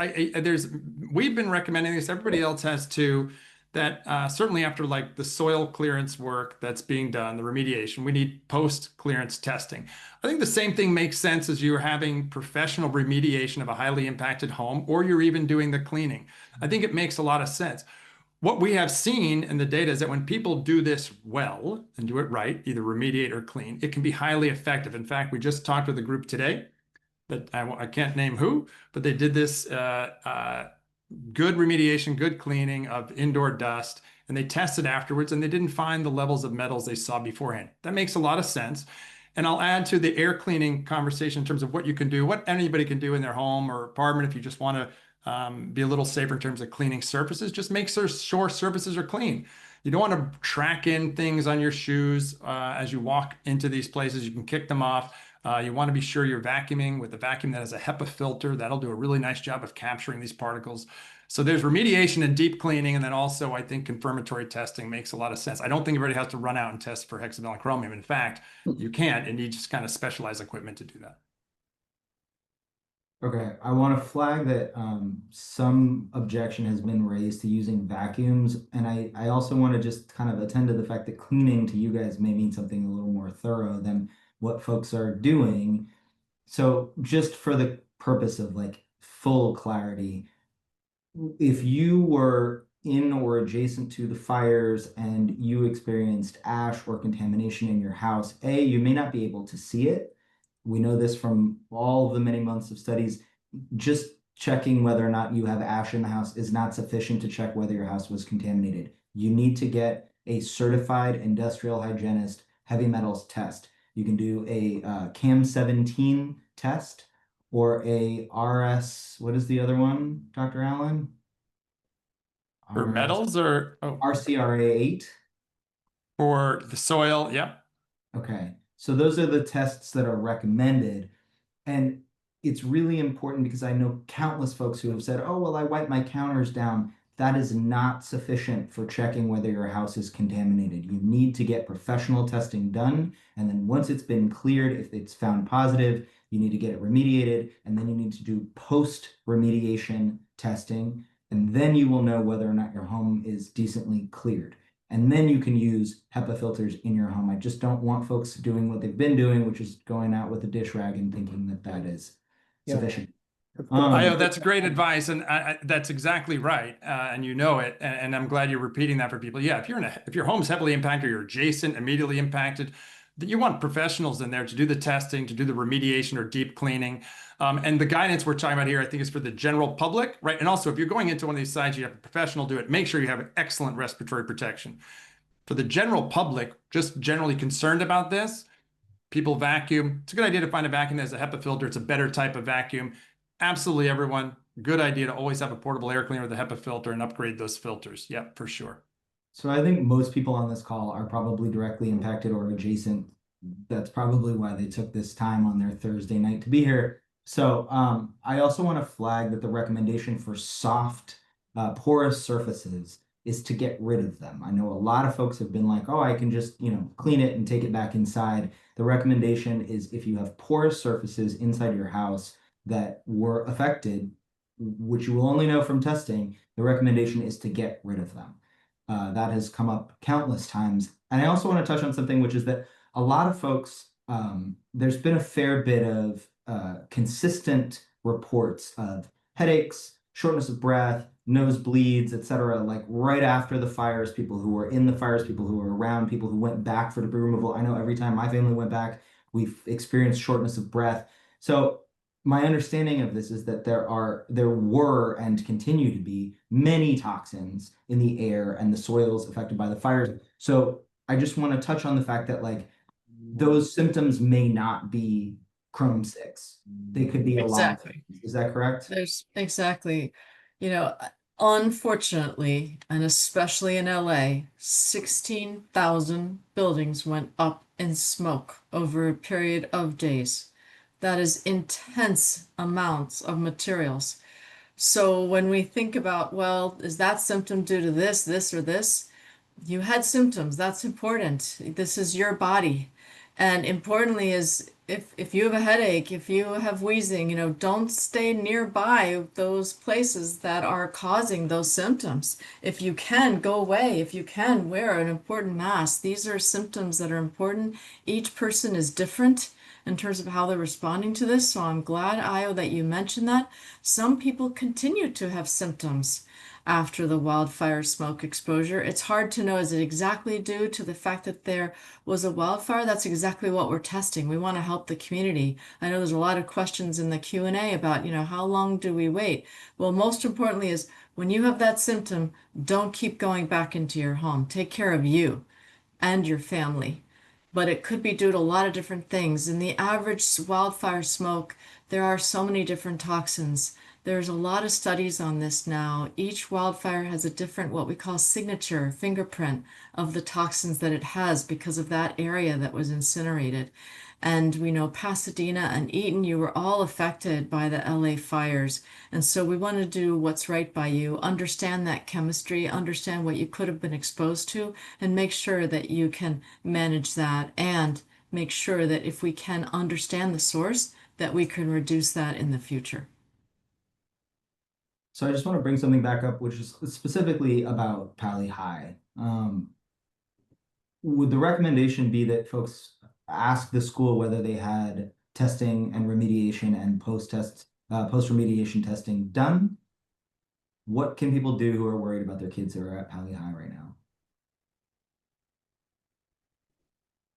We've been recommending this. Everybody else has too. That certainly after like the soil clearance work that's being done, the remediation, we need post clearance testing. I think the same thing makes sense as you're having professional remediation of a highly impacted home, or you're even doing the cleaning. I think it makes a lot of sense. what we have seen in the data is that when people do this well and do it right, either remediate or clean, it can be highly effective. In fact, we just talked with a group today that I can't name who, but they did this good remediation, good cleaning of indoor dust, and they tested afterwards and they didn't find the levels of metals they saw beforehand. That makes a lot of sense. And I'll add to the air cleaning conversation in terms of what you can do, what anybody can do in their home or apartment if you just want to be a little safer in terms of cleaning surfaces. Just make sure surfaces are clean. You don't want to track in things on your shoes as you walk into these places. You can kick them off. You want to be sure you're vacuuming with a vacuum that has a HEPA filter. That'll do a really nice job of capturing these particles. So there's remediation and deep cleaning, and then also I think confirmatory testing makes a lot of sense. I don't think everybody has to run out and test for hexavalent chromium. In fact, you can't, and you just kind of specialize equipment to do that. Okay, I want to flag that some objection has been raised to using vacuums, and I also want to just kind of attend to the fact that cleaning to you guys may mean something a little more thorough than what folks are doing. So just for the purpose of like full clarity, if you were in or adjacent to the fires and you experienced ash or contamination in your house, A, you may not be able to see it. We know this from all the many months of studies. Just checking whether or not you have ash in the house is not sufficient to check whether your house was contaminated. You need to get a certified industrial hygienist heavy metals test. You can do a CAM17 test or a RS, what is the other one, Dr. Allen? For metals or RCRA8? For the soil, yep. Okay, so those are the tests that are recommended. And it's really important because I know countless folks who have said, oh, well, I wipe my counters down. That is not sufficient for checking whether your house is contaminated. You need to get professional testing done. And then once it's been cleared, if it's found positive, you need to get it remediated. And then you need to do post-remediation testing. And then you will know whether or not your home is decently cleared. And then you can use HEPA filters in your home. I just don't want folks doing what they've been doing, which is going out with a dish rag and thinking that that is sufficient. That's great advice, and that's exactly right, and you know it, and I'm glad you're repeating that for people. Yeah, if your home's heavily impacted or you're adjacent, immediately impacted, then you want professionals in there to do the testing, to do the remediation or deep cleaning. And the guidance we're talking about here, I think, is for the general public, right? And also, if you're going into one of these sites, you have a professional do it. Make sure you have excellent respiratory protection. For the general public, just generally concerned about this, people vacuum. It's a good idea to find a vacuum that has a HEPA filter. It's a better type of vacuum. Absolutely, everyone. Good idea to always have a portable air cleaner with a HEPA filter and upgrade those filters. Yep, for sure. So I think most people on this call are probably directly impacted or adjacent. That's probably why they took this time on their Thursday night to be here. So I also want to flag that the recommendation for soft, porous surfaces is to get rid of them. I know a lot of folks have been like, oh, I can just, clean it and take it back inside. The recommendation is if you have porous surfaces inside your house that were affected, which you will only know from testing, the recommendation is to get rid of them. That has come up countless times. And I also want to touch on something, which is that a lot of folks, there's been a fair bit of consistent reports of headaches, shortness of breath, nosebleeds, etc., like right after the fires, people who were in the fires, people who were around, people who went back for debris removal. I know every time my family went back, we've experienced shortness of breath. So my understanding of this is that there were and continue to be many toxins in the air and the soils affected by the fires. So I just want to touch on the fact that like those symptoms may not be Chrome 6. They could be a lot of things. Is that correct? Exactly. Unfortunately, and especially in LA, 16,000 buildings went up in smoke over a period of days. That is intense amounts of materials. So when we think about, well, is that symptom due to this, or this? You had symptoms. That's important. This is your body. And importantly is if you have a headache, if you have wheezing, don't stay nearby those places that are causing those symptoms. If you can, go away. If you can, wear an important mask. These are symptoms that are important. Each person is different. in terms of how they're responding to this. So I'm glad, Io, that you mentioned that. Some people continue to have symptoms after the wildfire smoke exposure. It's hard to know, is it exactly due to the fact that there was a wildfire? That's exactly what we're testing. We want to help the community. I know there's a lot of questions in the Q&A about, how long do we wait? Well, most importantly is when you have that symptom, don't keep going back into your home. Take care of you and your family. But it could be due to a lot of different things. In the average wildfire smoke, there are so many different toxins. There's a lot of studies on this now. Each wildfire has a different, what we call signature, fingerprint of the toxins that it has because of that area that was incinerated. And we know Pasadena and Eaton, you were all affected by the LA fires. And so we want to do what's right by you, understand that chemistry, understand what you could have been exposed to, and make sure that you can manage that and make sure that if we can understand the source, that we can reduce that in the future. So I just want to bring something back up, which is specifically about Pali High. Would the recommendation be that folks ask the school whether they had testing and remediation and post-remediation testing done? What can people do who are worried about their kids who are at Pali High right now?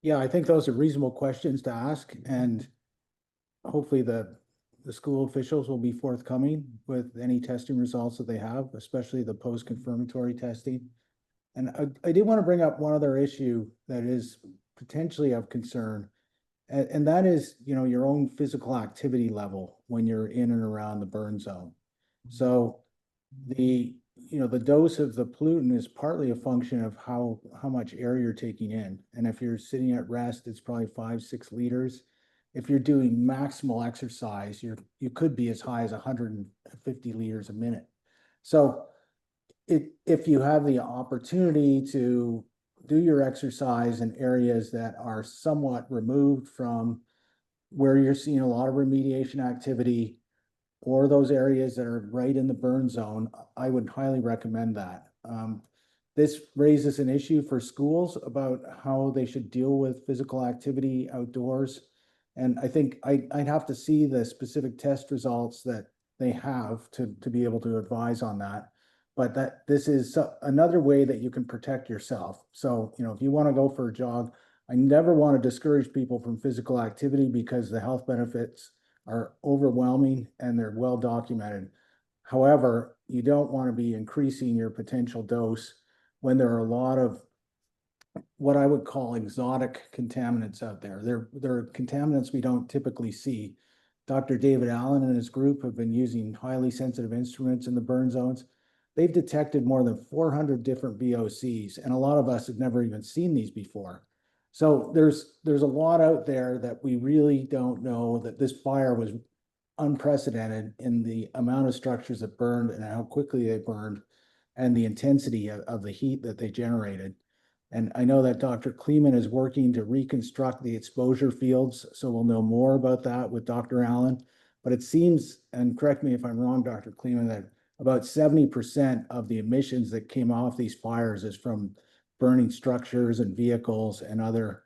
Yeah, I think those are reasonable questions to ask, and hopefully the school officials will be forthcoming with any testing results that they have, especially the post-confirmatory testing. And I did want to bring up one other issue that is potentially of concern, and that is, your own physical activity level when you're in and around the burn zone. So the dose of the pollutant is partly a function of how much air you're taking in. And if you're sitting at rest, it's probably 5-6 liters. If you're doing maximal exercise, you could be as high as 150 liters a minute. So if you have the opportunity to do your exercise in areas that are somewhat removed from where you're seeing a lot of remediation activity, or those areas that are right in the burn zone, I would highly recommend that. This raises an issue for schools about how they should deal with physical activity outdoors. And I think I'd have to see the specific test results that they have to be able to advise on that. But this is another way that you can protect yourself. So, if you want to go for a jog, I never want to discourage people from physical activity because the health benefits are overwhelming and they're well documented. However, you don't want to be increasing your potential dose when there are a lot of what I would call exotic contaminants out there. There are contaminants we don't typically see. Dr. David Allen and his group have been using highly sensitive instruments in the burn zones. They've detected more than 400 different VOCs, and a lot of us have never even seen these before. So there's a lot out there that we really don't know. That this fire was unprecedented in the amount of structures that burned and how quickly they burned and the intensity of the heat that they generated. And I know that Dr. Kleeman is working to reconstruct the exposure fields, so we'll know more about that with Dr. Allen. But it seems, and correct me if I'm wrong, Dr. Kleeman, that about 70% of the emissions that came off these fires is from burning structures and vehicles and other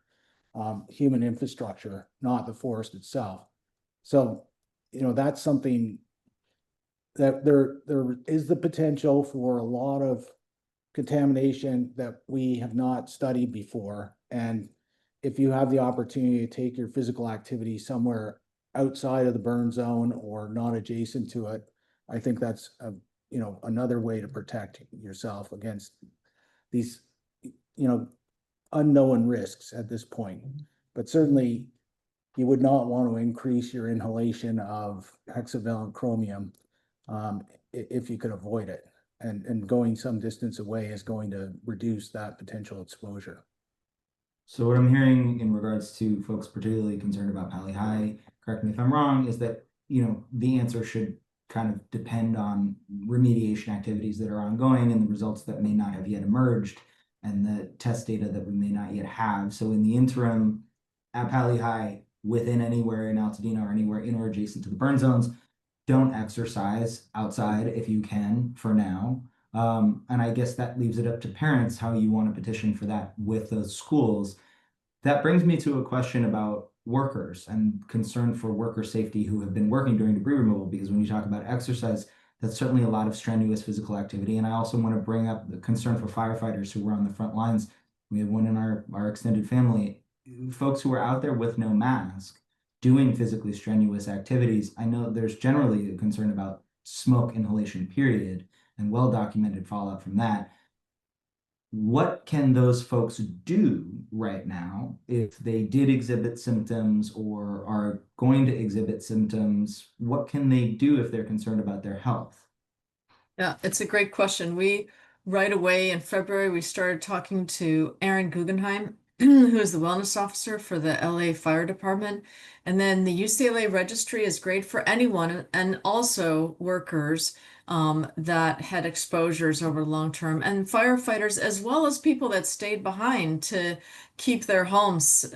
human infrastructure, not the forest itself. So, that's something that there is the potential for a lot of contamination that we have not studied before. And if you have the opportunity to take your physical activity somewhere outside of the burn zone or not adjacent to it, I think that's another way to protect yourself against these unknown risks at this point. But certainly you would not want to increase your inhalation of hexavalent chromium if you could avoid it. And going some distance away is going to reduce that potential exposure. So what I'm hearing in regards to folks particularly concerned about Pali High, correct me if I'm wrong, is that, the answer should kind of depend on remediation activities that are ongoing and the results that may not have yet emerged and the test data that we may not yet have. So in the interim, at Pali High, within anywhere in Altadena or anywhere in or adjacent to the burn zones, don't exercise outside if you can for now. And I guess that leaves it up to parents how you want to petition for that with those schools. That brings me to a question about workers and concern for worker safety who have been working during debris removal, because when you talk about exercise, that's certainly a lot of strenuous physical activity. And I also want to bring up the concern for firefighters who were on the front lines. We have one in our extended family, folks who are out there with no mask doing physically strenuous activities. I know there's generally a concern about smoke inhalation, period, and well-documented fallout from that. What can those folks do right now if they did exhibit symptoms or are going to exhibit symptoms? What can they do if they're concerned about their health? Yeah, it's a great question. Right away in February, we started talking to Aaron Guggenheim, who is the wellness officer for the LA Fire Department. And then the UCLA registry is great for anyone and also workers that had exposures over long term, and firefighters, as well as people that stayed behind to keep their homes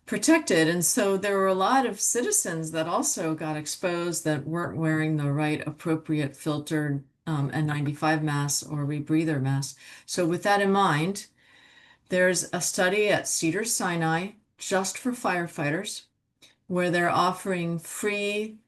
protected. And so there were a lot of citizens that also got exposed that weren't wearing the right appropriate filtered N95 masks or rebreather masks. So with that in mind, there's a study at Cedars-Sinai just for firefighters where they're offering free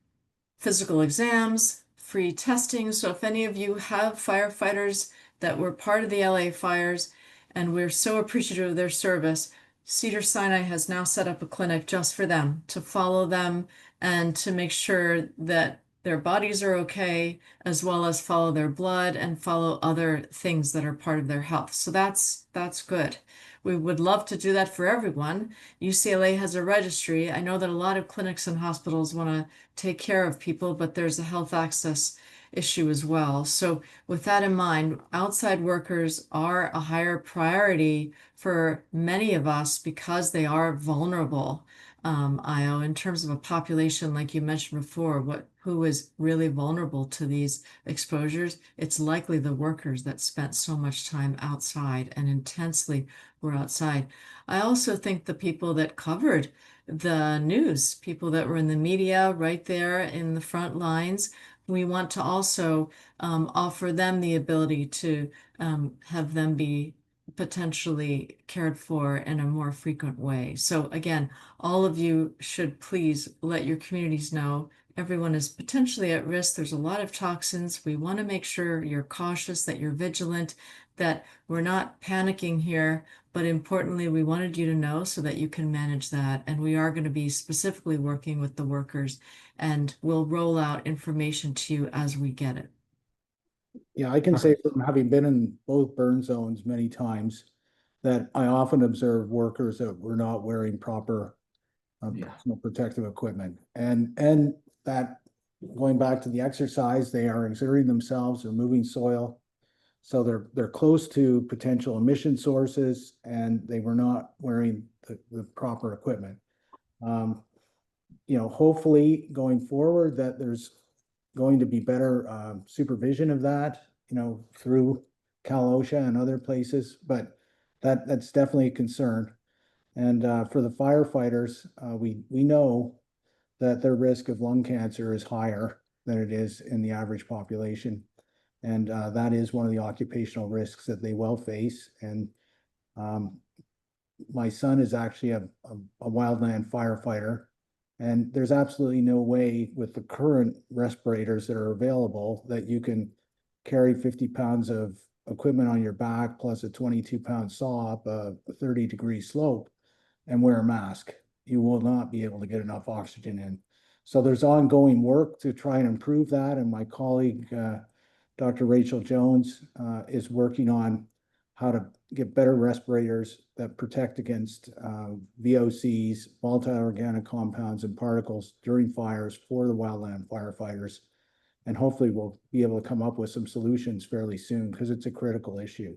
physical exams, free testing. So if any of you have firefighters that were part of the LA fires, and we're so appreciative of their service, Cedars-Sinai has now set up a clinic just for them to follow them and to make sure that their bodies are okay, as well as follow their blood and follow other things that are part of their health. So that's good. We would love to do that for everyone. UCLA has a registry. I know that a lot of clinics and hospitals want to take care of people, but there's a health access issue as well. So with that in mind, outside workers are a higher priority for many of us because they are vulnerable. Io, in terms of a population, like you mentioned before, who is really vulnerable to these exposures, it's likely the workers that spent so much time outside and intensely were outside. I also think the people that covered the news, people that were in the media right there in the front lines, we want to also offer them the ability to have them be potentially cared for in a more frequent way. So again, all of you should please let your communities know everyone is potentially at risk. There's a lot of toxins. We want to make sure you're cautious, that you're vigilant, that we're not panicking here, but importantly, we wanted you to know so that you can manage that. And we are going to be specifically working with the workers, and we'll roll out information to you as we get it. Yeah, I can say from having been in both burn zones many times that I often observe workers that were not wearing proper personal protective equipment. And that, going back to the exercise, they are exerting themselves, they're moving soil. So they're close to potential emission sources, and they were not wearing the proper equipment. Hopefully going forward that there's going to be better supervision of that, through Cal OSHA and other places, but that's definitely a concern. And for the firefighters, we know that their risk of lung cancer is higher than it is in the average population. And that is one of the occupational risks that they will face. And my son is actually a wildland firefighter, and there's absolutely no way with the current respirators that are available that you can carry 50 pounds of equipment on your back plus a 22-pound saw up a 30-degree slope and wear a mask. You will not be able to get enough oxygen in. So there's ongoing work to try and improve that. And my colleague, Dr. Rachel Jones, is working on how to get better respirators that protect against VOCs, volatile organic compounds, and particles during fires for the wildland firefighters. And hopefully we'll be able to come up with some solutions fairly soon because it's a critical issue.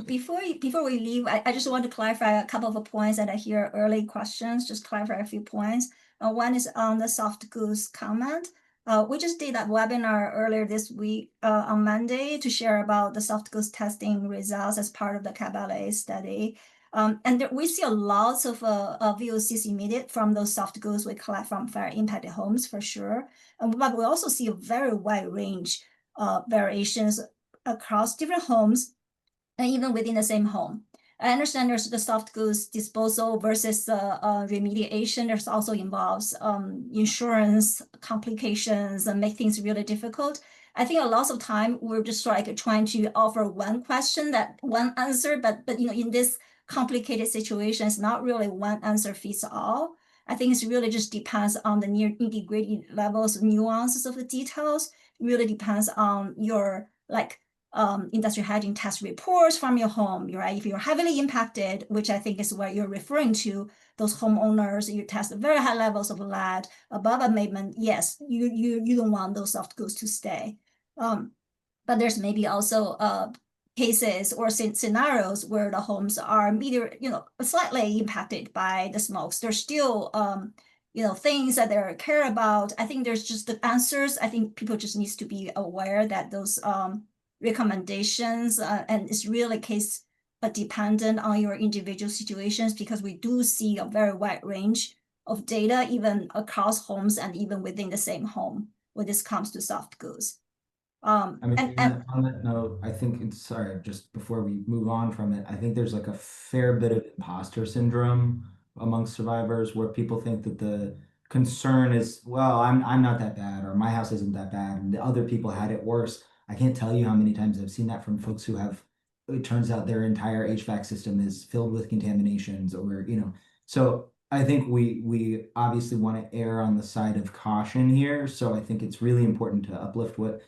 Before we leave, I just want to clarify a couple of points that I hear early questions, just clarify a few points. One is on the soft goods comment. We just did a webinar earlier this week on Monday to share about the soft goods testing results as part of the Hexavalent study. And we see a lot of VOCs emitted from those soft goods we collect from fire impacted homes for sure. But we also see a very wide range of variations across different homes and even within the same home. I understand there's the soft goods disposal versus remediation. There's also involves insurance complications and make things really difficult. I think a lot of time we're just like trying to offer one question, that one answer, but in this complicated situation, it's not really one answer fits all. I think it's really just depends on the near nitty-gritty levels, nuances of the details. It really depends on your industrial hygiene test reports from your home, right? If you're heavily impacted, which I think is what you're referring to, those homeowners, you test very high levels of lead above abatement, yes, you don't want those soft goods to stay. But there's maybe also cases or scenarios where the homes are slightly impacted by the smokes. There's still things that they care about. I think there's just the answers. I think people just needs to be aware that those recommendations and it's really case dependent on your individual situations, because we do see a very wide range of data even across homes and even within the same home when this comes to soft goods. I mean, on that note, I think just before we move on from it, I think there's like a fair bit of imposter syndrome amongst survivors where people think that the concern is, well, I'm not that bad, or my house isn't that bad, and the other people had it worse. I can't tell you how many times I've seen that from folks who have, it turns out their entire HVAC system is filled with contaminations, or, so I think we obviously want to err on the side of caution here. So I think it's really important to uplift what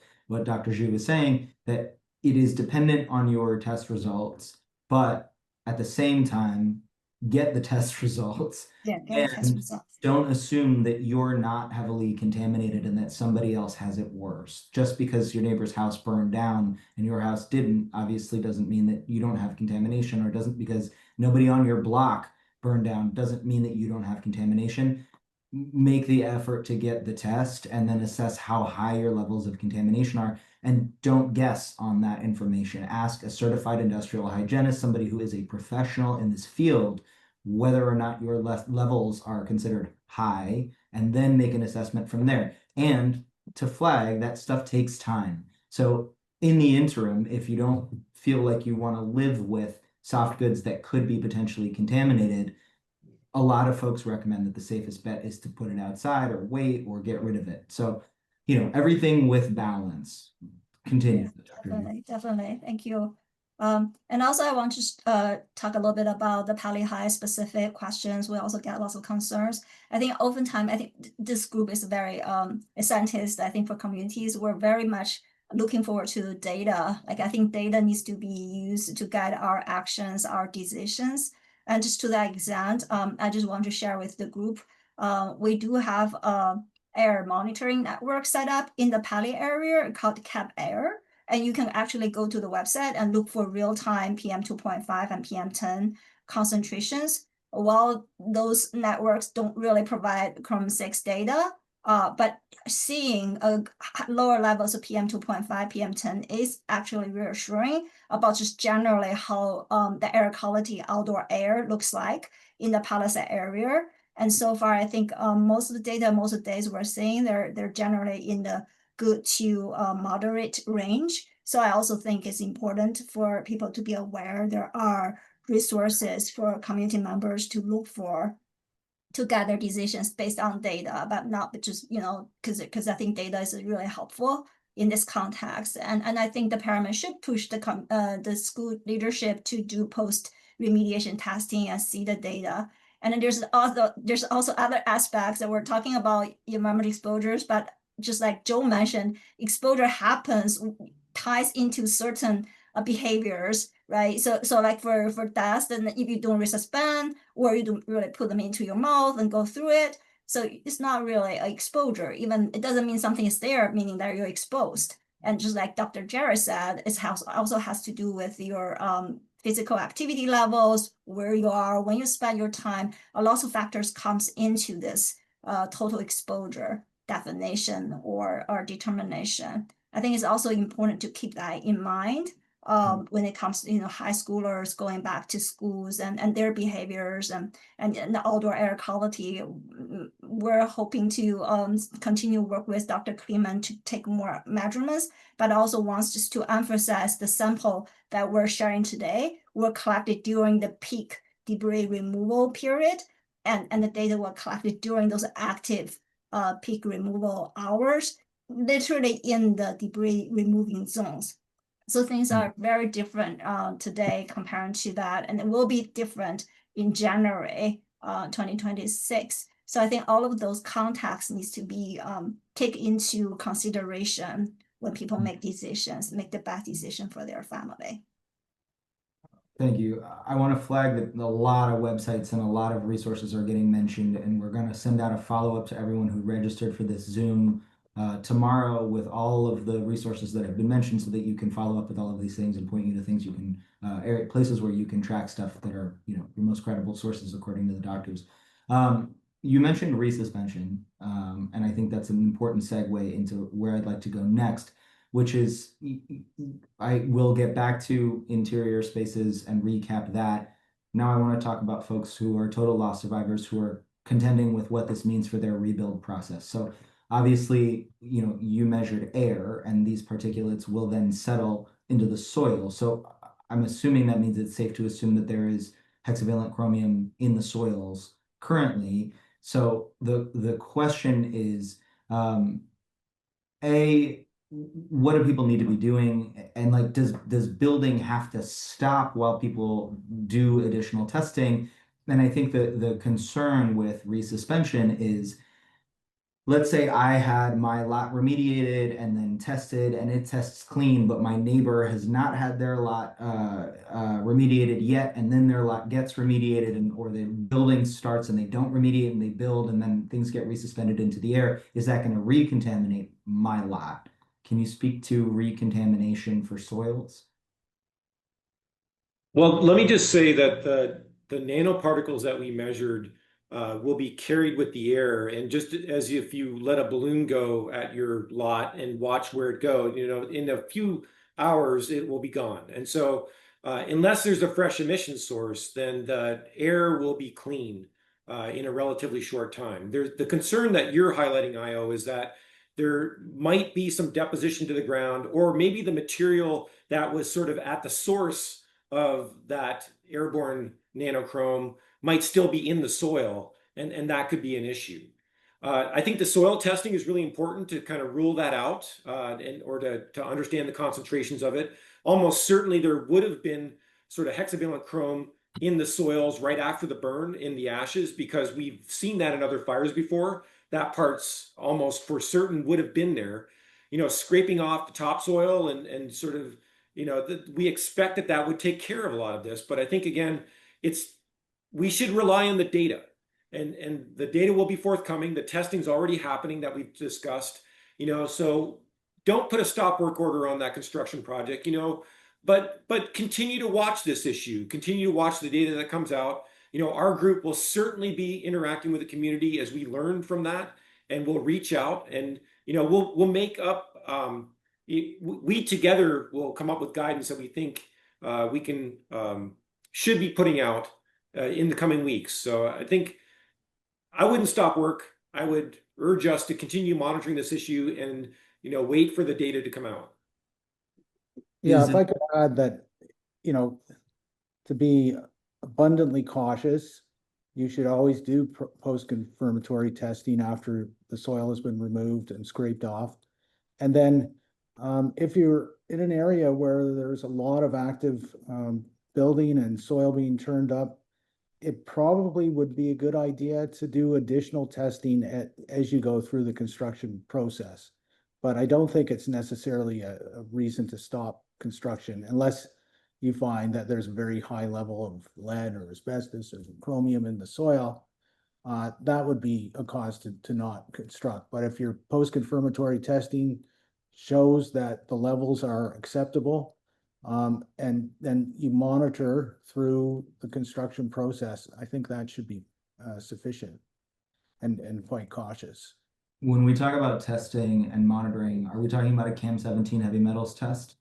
Dr. Zhu was saying, that it is dependent on your test results, but at the same time, get the test results. Yeah, get the test results. Don't assume that you're not heavily contaminated and that somebody else has it worse. Just because your neighbor's house burned down and your house didn't, obviously doesn't mean that you don't have contamination, or doesn't because nobody on your block burned down doesn't mean that you don't have contamination. Make the effort to get the test and then assess how high your levels of contamination are, and don't guess on that information. Ask a certified industrial hygienist, somebody who is a professional in this field, whether or not your levels are considered high, and then make an assessment from there. And to flag, that stuff takes time. So in the interim, if you don't feel like you want to live with soft goods that could be potentially contaminated, a lot of folks recommend that the safest bet is to put it outside or wait or get rid of it. So, everything with balance. Continue. Yeah, definitely. Thank you. And also I want to talk a little bit about the Pali-High specific questions. We also get lots of concerns. I think oftentimes, I think this group is very, scientists, I think for communities, we're very much looking forward to data. Like I think data needs to be used to guide our actions, our decisions. And just to that extent, I just want to share with the group, we do have air monitoring network set up in the Pali area called Cap Air. And you can actually go to the website and look for real-time PM 2.5 and PM 10 concentrations. While those networks don't really provide Chromium 6 data, but seeing lower levels of PM 2.5, PM 10 is actually reassuring about just generally how the air quality, outdoor air looks like in the Palisade area. And so far, I think most of the data, most of the days we're seeing, they're generally in the good to moderate range. So I also think it's important for people to be aware there are resources for community members to look for to gather decisions based on data, but not just, because I think data is really helpful in this context. And I think the parents should push the school leadership to do post remediation testing and see the data. And then there's also other aspects that we're talking about environmental exposures, but just like Joe mentioned, exposure ties into certain behaviors, right? So like for dust, and if you don't resuspend or you don't really put them into your mouth and go through it, so it's not really an exposure. Even it doesn't mean something is there, meaning that you're exposed. And just like Dr. Jerrett said, it also has to do with your physical activity levels, where you are, when you spend your time. A lot of factors comes into this total exposure definition or determination. I think it's also important to keep that in mind when it comes to, high schoolers going back to schools and their behaviors and the outdoor air quality. We're hoping to continue work with Dr. Kleeman to take more measurements, but also wants just to emphasize the sample that we're sharing today were collected during the peak debris removal period, and the data were collected during those active peak removal hours, literally in the debris removing zones. So things are very different today compared to that, and it will be different in January 2026. So I think all of those contacts needs to be taken into consideration when people make decisions, make the best decision for their family. Thank you. I want to flag that a lot of websites and a lot of resources are getting mentioned, and we're going to send out a follow-up to everyone who registered for this Zoom tomorrow with all of the resources that have been mentioned so that you can follow up with all of these things and point you to things you can, places where you can track stuff that are, your most credible sources according to the doctors. You mentioned resuspension, and I think that's an important segue into where I'd like to go next, which is I will get back to interior spaces and recap that. Now I want to talk about folks who are total loss survivors who are contending with what this means for their rebuild process. So obviously, you measured air, and these particulates will then settle into the soil. So I'm assuming that means it's safe to assume that there is hexavalent chromium in the soils currently. So the question is, what do people need to be doing? And like, does building have to stop while people do additional testing? And I think the concern with resuspension is, let's say I had my lot remediated and then tested and it tests clean, but my neighbor has not had their lot remediated yet, and then their lot gets remediated, or the building starts and they don't remediate and they build, and then things get resuspended into the air. Is that going to recontaminate my lot? Can you speak to recontamination for soils? Well, let me just say that the nanoparticles that we measured will be carried with the air, and just as if you let a balloon go at your lot and watch where it goes, in a few hours it will be gone. And so unless there's a fresh emission source, then the air will be clean in a relatively short time. The concern that you're highlighting, Io, is that there might be some deposition to the ground, or maybe the material that was sort of at the source of that airborne nanochrome might still be in the soil, and that could be an issue. I think the soil testing is really important to kind of rule that out, or to understand the concentrations of it. Almost certainly there would have been sort of hexavalent chrome in the soils right after the burn in the ashes, because we've seen that in other fires before. That part's almost for certain would have been there, scraping off the topsoil and sort of, we expect that would take care of a lot of this. But I think, again, we should rely on the data, and the data will be forthcoming. The testing's already happening that we've discussed, so don't put a stop work order on that construction project, but continue to watch this issue, continue to watch the data that comes out. Our group will certainly be interacting with the community as we learn from that, and we'll reach out, and we'll make up. We together will come up with guidance that we think we can should be putting out in the coming weeks. So I think I wouldn't stop work. I would urge us to continue monitoring this issue and wait for the data to come out. Yeah, if I could add that, to be abundantly cautious, you should always do post-confirmatory testing after the soil has been removed and scraped off. And then if you're in an area where there's a lot of active building and soil being turned up, it probably would be a good idea to do additional testing as you go through the construction process. But I don't think it's necessarily a reason to stop construction unless you find that there's a very high level of lead or asbestos or chromium in the soil. That would be a cause to not construct. But if your post-confirmatory testing shows that the levels are acceptable, and then you monitor through the construction process, I think that should be sufficient and quite cautious. When we talk about testing and monitoring, are we talking about a CAM 17 heavy metals test?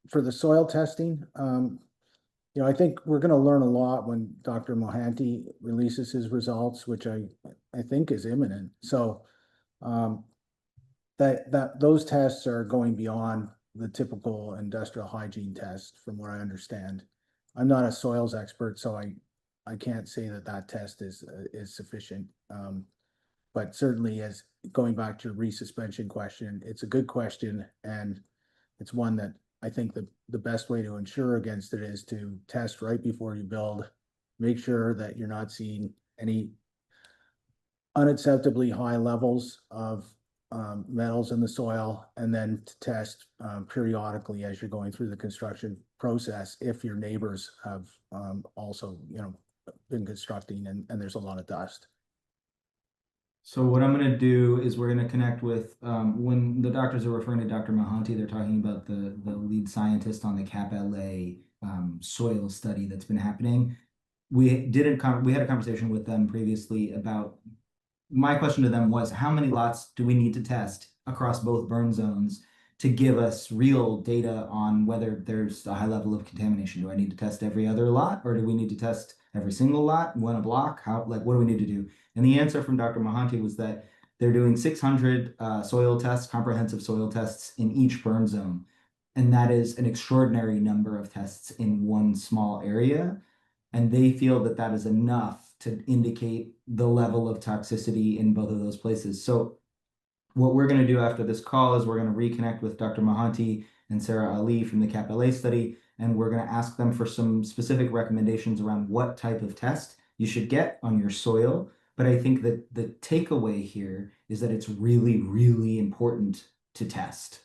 for the soil testing, I think we're going to learn a lot when Dr. Mohanty releases his results, which I think is imminent. So those tests are going beyond the typical industrial hygiene test, from what I understand. I'm not a soils expert, so I can't say that test is sufficient. But certainly, as going back to your resuspension question, it's a good question, and it's one that I think the best way to ensure against it is to test right before you build, make sure that you're not seeing any unacceptably high levels of metals in the soil, and then to test periodically as you're going through the construction process if your neighbors have also been constructing and there's a lot of dust. So what I'm going to do is we're going to connect with, when the doctors are referring to Dr. Mohanty, they're talking about the lead scientist on the Cap LA soil study that's been happening. We had a conversation with them previously about, my question to them was, how many lots do we need to test across both burn zones to give us real data on whether there's a high level of contamination? Do I need to test every other lot, or do we need to test every single lot, one a block? What do we need to do? And the answer from Dr. Mohanty was that they're doing 600 soil tests, comprehensive soil tests in each burn zone. And that is an extraordinary number of tests in one small area. And they feel that that is enough to indicate the level of toxicity in both of those places. So what we're going to do after this call is we're going to reconnect with Dr. Mohanty and Sarah Ali from the Cap LA study, and we're going to ask them for some specific recommendations around what type of test you should get on your soil. But I think that the takeaway here is that it's really, really important to test.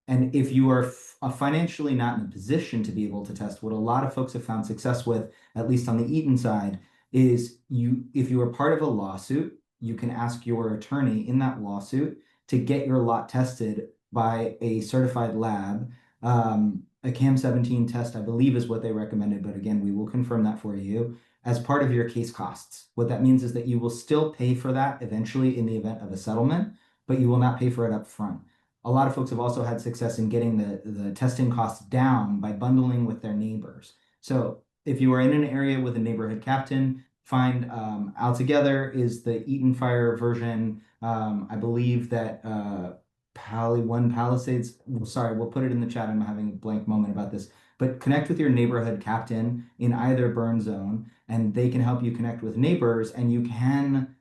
And if you are financially not in a position to be able to test, what a lot of folks have found success with, at least on the Eaton side, is if you are part of a lawsuit, you can ask your attorney in that lawsuit to get your lot tested by a certified lab. A CAM17 test, I believe, is what they recommended, but again, we will confirm that for you as part of your case costs. What that means is that you will still pay for that eventually in the event of a settlement, but you will not pay for it up front. A lot of folks have also had success in getting the testing costs down by bundling with their neighbors. So if you are in an area with a neighborhood captain, find Altogether is the Eaton Fire version. I believe that One Palisades, sorry, we'll put it in the chat. I'm having a blank moment about this. But connect with your neighborhood captain in either burn zone, and they can help you connect with neighbors. And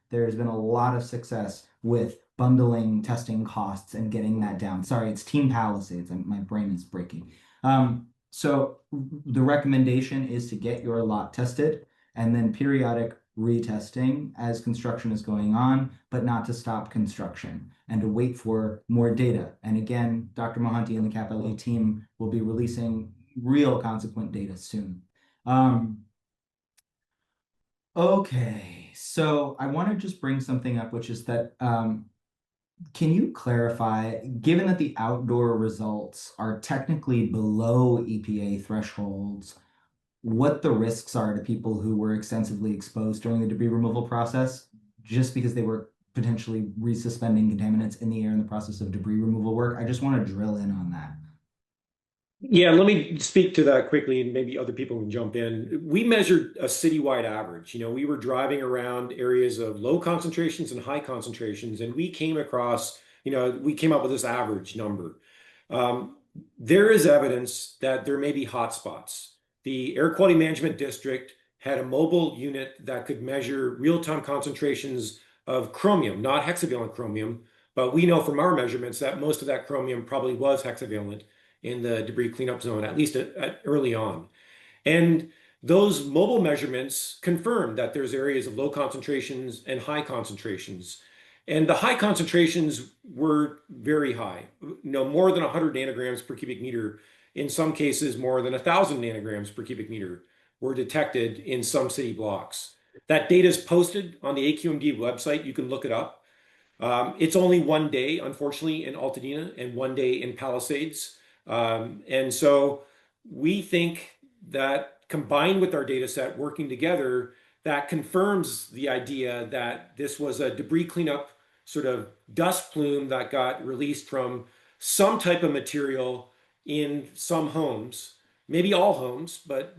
there's been a lot of success with bundling testing costs and getting that down. Sorry, it's Team Palisades. My brain is breaking. So the recommendation is to get your lot tested and then periodic retesting as construction is going on, but not to stop construction and to wait for more data. And again, Dr. Mohanty and the Cap LA team will be releasing real consequent data soon. Okay, so I want to just bring something up, which is that can you clarify, given that the outdoor results are technically below EPA thresholds, what the risks are to people who were extensively exposed during the debris removal process, just because they were potentially resuspending contaminants in the air in the process of debris removal work? I just want to drill in on that. Yeah, let me speak to that quickly, and maybe other people can jump in. We measured a citywide average. We were driving around areas of low concentrations and high concentrations, and we came across, we came up with this average number. There is evidence that there may be hotspots. The Air Quality Management District had a mobile unit that could measure real-time concentrations of chromium, not hexavalent chromium, but we know from our measurements that most of that chromium probably was hexavalent in the debris cleanup zone, at least early on. And those mobile measurements confirmed that there's areas of low concentrations and high concentrations. And the high concentrations were very high, more than 100 nanograms per cubic meter. In some cases, more than 1,000 nanograms per cubic meter were detected in some city blocks. That data is posted on the AQMD website. You can look it up. It's only one day, unfortunately, in Altadena and one day in Palisades. And so we think that combined with our data set working together, that confirms the idea that this was a debris cleanup sort of dust plume that got released from some type of material in some homes, maybe all homes, but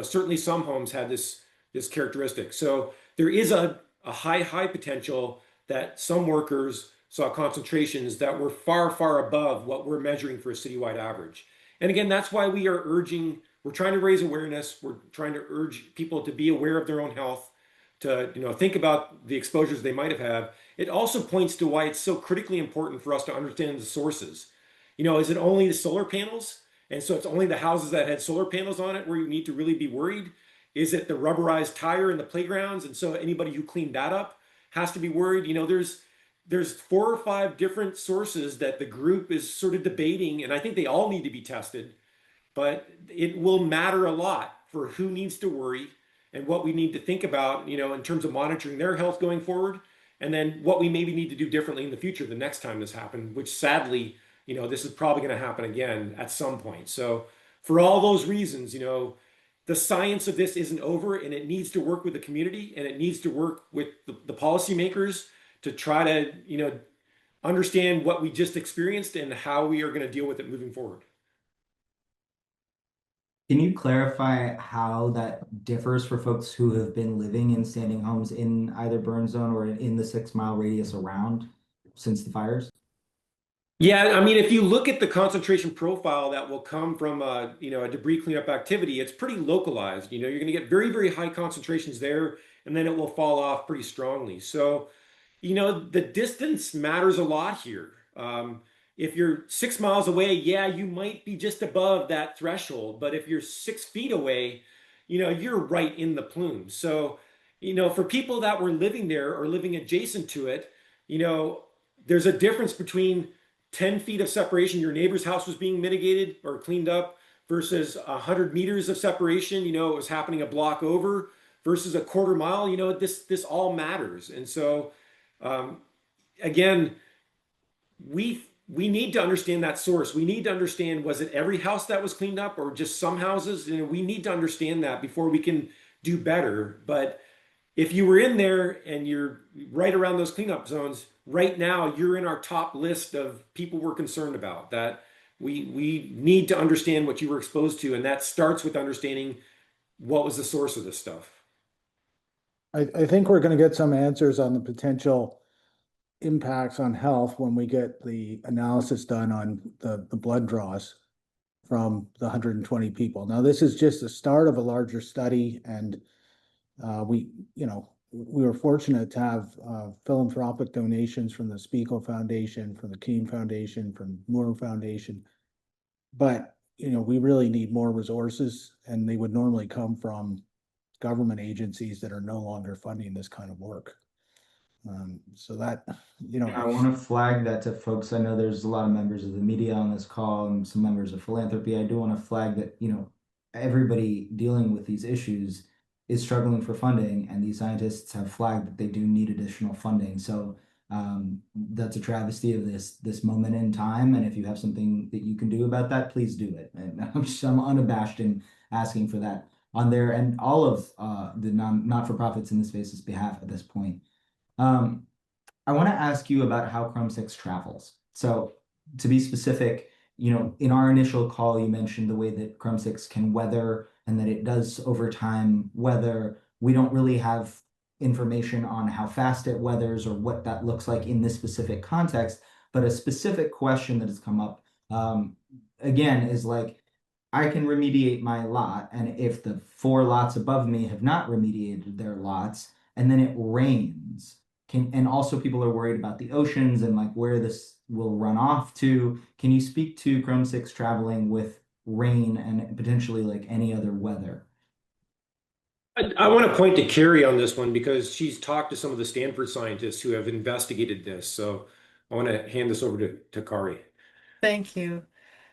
certainly some homes had this characteristic. So there is a high potential that some workers saw concentrations that were far above what we're measuring for a citywide average. And again, that's why we're trying to raise awareness. We're trying to urge people to be aware of their own health, to think about the exposures they might have had. It also points to why it's so critically important for us to understand the sources. Is it only the solar panels? And so it's only the houses that had solar panels on it where you need to really be worried? Is it the rubberized tire in the playgrounds? And so anybody who cleaned that up has to be worried. There's 4 or 5 different sources that the group is sort of debating, and I think they all need to be tested, but it will matter a lot for who needs to worry and what we need to think about, in terms of monitoring their health going forward, and then what we maybe need to do differently in the future the next time this happens, which sadly, this is probably going to happen again at some point. So for all those reasons, the science of this isn't over, and it needs to work with the community, and it needs to work with the policymakers to try to, understand what we just experienced and how we are going to deal with it moving forward. Can you clarify how that differs for folks who have been living in standing homes in either burn zone or in the 6-mile radius around since the fires? Yeah, I mean, if you look at the concentration profile that will come from a debris cleanup activity, it's pretty localized. You're going to get very high concentrations there, and then it will fall off pretty strongly. So, the distance matters a lot here. If you're 6 miles away, yeah, you might be just above that threshold. But if you're 6 feet away, you're right in the plume. So, for people that were living there or living adjacent to it, there's a difference between 10 feet of separation, your neighbor's house was being mitigated or cleaned up, versus 100 meters of separation, it was happening a block over, versus a quarter mile. This all matters. And so, again, we need to understand that source. We need to understand, was it every house that was cleaned up or just some houses? We need to understand that before we can do better. But if you were in there and you're right around those cleanup zones, right now you're in our top list of people we're concerned about, that we need to understand what you were exposed to. And that starts with understanding what was the source of this stuff. I think we're going to get some answers on the potential impacts on health when we get the analysis done on the blood draws from the 120 people. Now, this is just the start of a larger study, and we were fortunate to have philanthropic donations from the Spiegel Foundation, from the Keene Foundation, from Moore Foundation. But, we really need more resources, and they would normally come from government agencies that are no longer funding this kind of work. So that, I want to flag that to folks. I know there's a lot of members of the media on this call and some members of philanthropy. I do want to flag that, everybody dealing with these issues is struggling for funding, and these scientists have flagged that they do need additional funding. So that's a travesty of this moment in time. And if you have something that you can do about that, please do it. And I'm unabashed in asking for that on there and all of the not-for-profits in the space's behalf at this point. I want to ask you about how Chrome 6 travels. So to be specific, in our initial call, you mentioned the way that Chrome 6 can weather and that it does over time weather. We don't really have information on how fast it weathers or what that looks like in this specific context, but a specific question that has come up, again, is like, I can remediate my lot, and if the 4 lots above me have not remediated their lots, and then it rains, and also people are worried about the oceans and like where this will run off to. Can you speak to Chrome 6 traveling with rain and potentially like any other weather? I want to point to Kari on this one because she's talked to some of the Stanford scientists who have investigated this. So I want to hand this over to Kari. Thank you.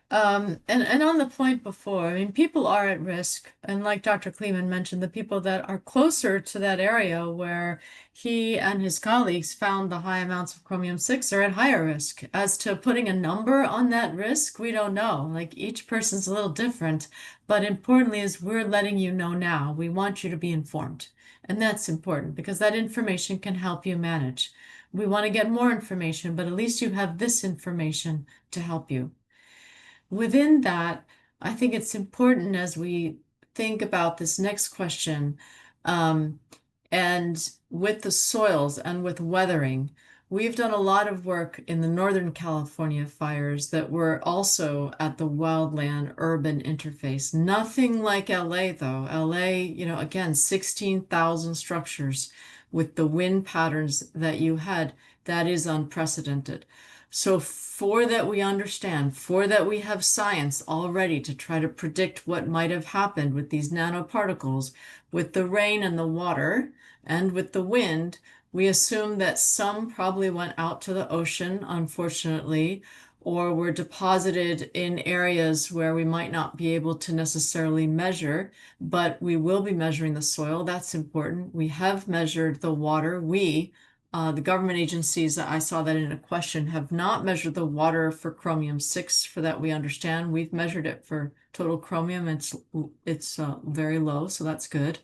And on the point before, I mean, people are at risk. And like Dr. Kleeman mentioned, the people that are closer to that area where he and his colleagues found the high amounts of chromium-6 are at higher risk. As to putting a number on that risk, we don't know. Like each person's a little different. But importantly is we're letting you know now. We want you to be informed. And that's important because that information can help you manage. We want to get more information, but at least you have this information to help you. within that, I think it's important as we think about this next question, and with the soils and with weathering, we've done a lot of work in the Northern California fires that were also at the wildland urban interface. Nothing like LA though. LA, again, 16,000 structures with the wind patterns that you had, that is unprecedented. So for that we understand, for that we have science already to try to predict what might have happened with these nanoparticles, with the rain and the water, and with the wind, we assume that some probably went out to the ocean, unfortunately, or were deposited in areas where we might not be able to necessarily measure, but we will be measuring the soil. That's important. We have measured the water. The government agencies, I saw that in a question, have not measured the water for chromium-6 for that we understand. We've measured it for total chromium. It's very low, so that's good.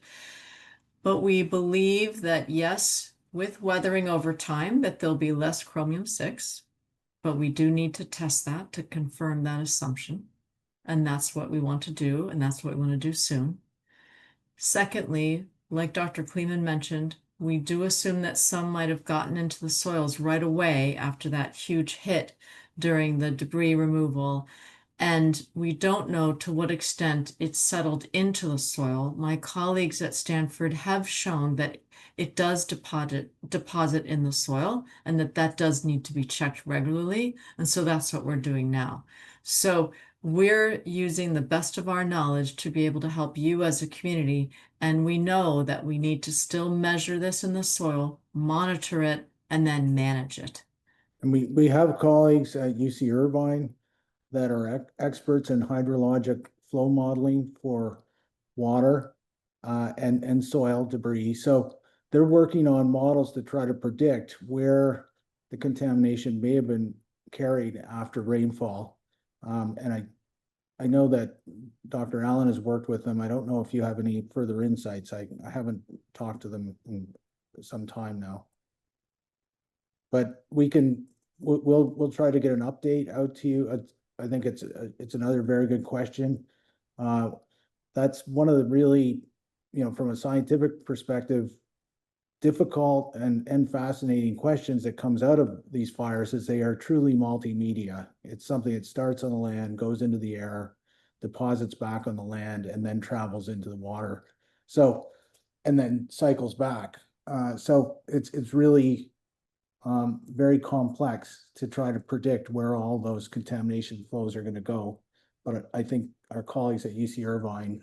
But we believe that yes, with weathering over time, that there'll be less chromium-6, but we do need to test that to confirm that assumption. And that's what we want to do, and that's what we want to do soon. Secondly, like Dr. Kleeman mentioned, we do assume that some might have gotten into the soils right away after that huge hit during the debris removal. And we don't know to what extent it's settled into the soil. My colleagues at Stanford have shown that it does deposit in the soil, and that does need to be checked regularly. And so that's what we're doing now. So we're using the best of our knowledge to be able to help you as a community. And we know that we need to still measure this in the soil, monitor it, and then manage it. And we have colleagues at UC Irvine that are experts in hydrologic flow modeling for water and soil debris. So they're working on models to try to predict where the contamination may have been carried after rainfall. And I know that Dr. Allen has worked with them. I don't know if you have any further insights. I haven't talked to them in some time now. But we'll try to get an update out to you. I think it's another very good question. That's one of the really, from a scientific perspective, difficult and fascinating questions that comes out of these fires is they are truly multimedia. It's something that starts on the land, goes into the air, deposits back on the land, and then travels into the water. So, and then cycles back. So it's really very complex to try to predict where all those contamination flows are going to go. But I think our colleagues at UC Irvine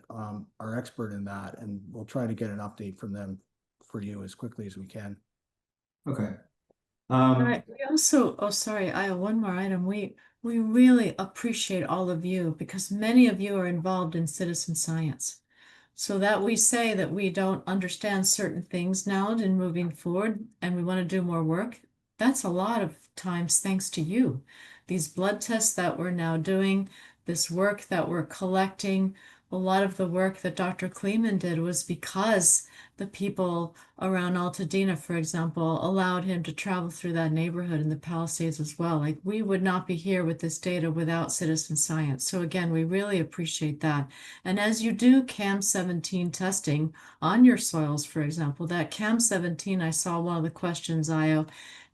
are expert in that, and we'll try to get an update from them for you as quickly as we can. Okay. We also, oh, sorry, I have one more item. We really appreciate all of you because many of you are involved in citizen science. So that we say that we don't understand certain things now in moving forward and we want to do more work, that's a lot of times thanks to you. These blood tests that we're now doing, this work that we're collecting, a lot of the work that Dr. Kleeman did was because the people around Altadena, for example, allowed him to travel through that neighborhood in the Palisades as well. Like we would not be here with this data without citizen science. So again, we really appreciate that. And as you do CAM17 testing on your soils, for example, that CAM17, I saw one of the questions, Io,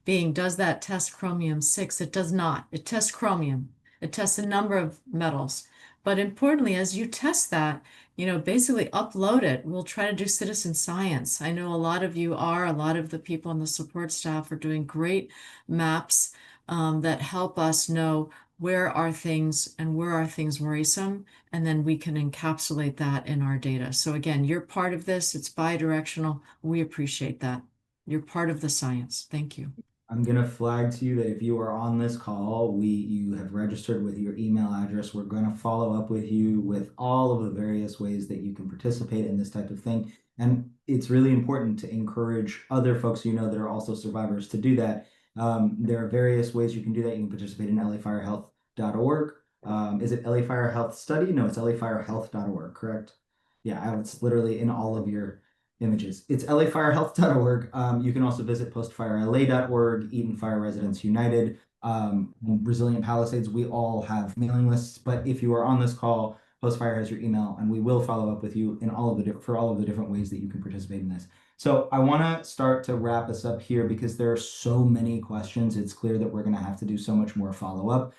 being, does that test chromium-6? It does not. It tests chromium. It tests a number of metals. But importantly, as you test that, basically upload it. We'll try to do citizen science. I know a lot of you are, a lot of the people on the support staff are doing great maps that help us know where are things and where are things worrisome, and then we can encapsulate that in our data. So again, you're part of this. It's bi-directional. We appreciate that. You're part of the science. Thank you. I'm going to flag to you that if you are on this call, you have registered with your email address. We're going to follow up with you with all of the various ways that you can participate in this type of thing. And it's really important to encourage other folks that are also survivors to do that. There are various ways you can do that. You can participate in lafirehealth.org. Is it LA Fire Health Study? No, it's lafirehealth.org, correct? Yeah, it's literally in all of your images. It's lafirehealth.org. You can also visit postfirela.org, Eden Fire Residents United. Resilient Palisades, we all have mailing lists, but if you are on this call, Postfire has your email, and we will follow up with you in all of the different ways that you can participate in this. So I want to start to wrap us up here because there are so many questions. It's clear that we're going to have to do so much more follow-up,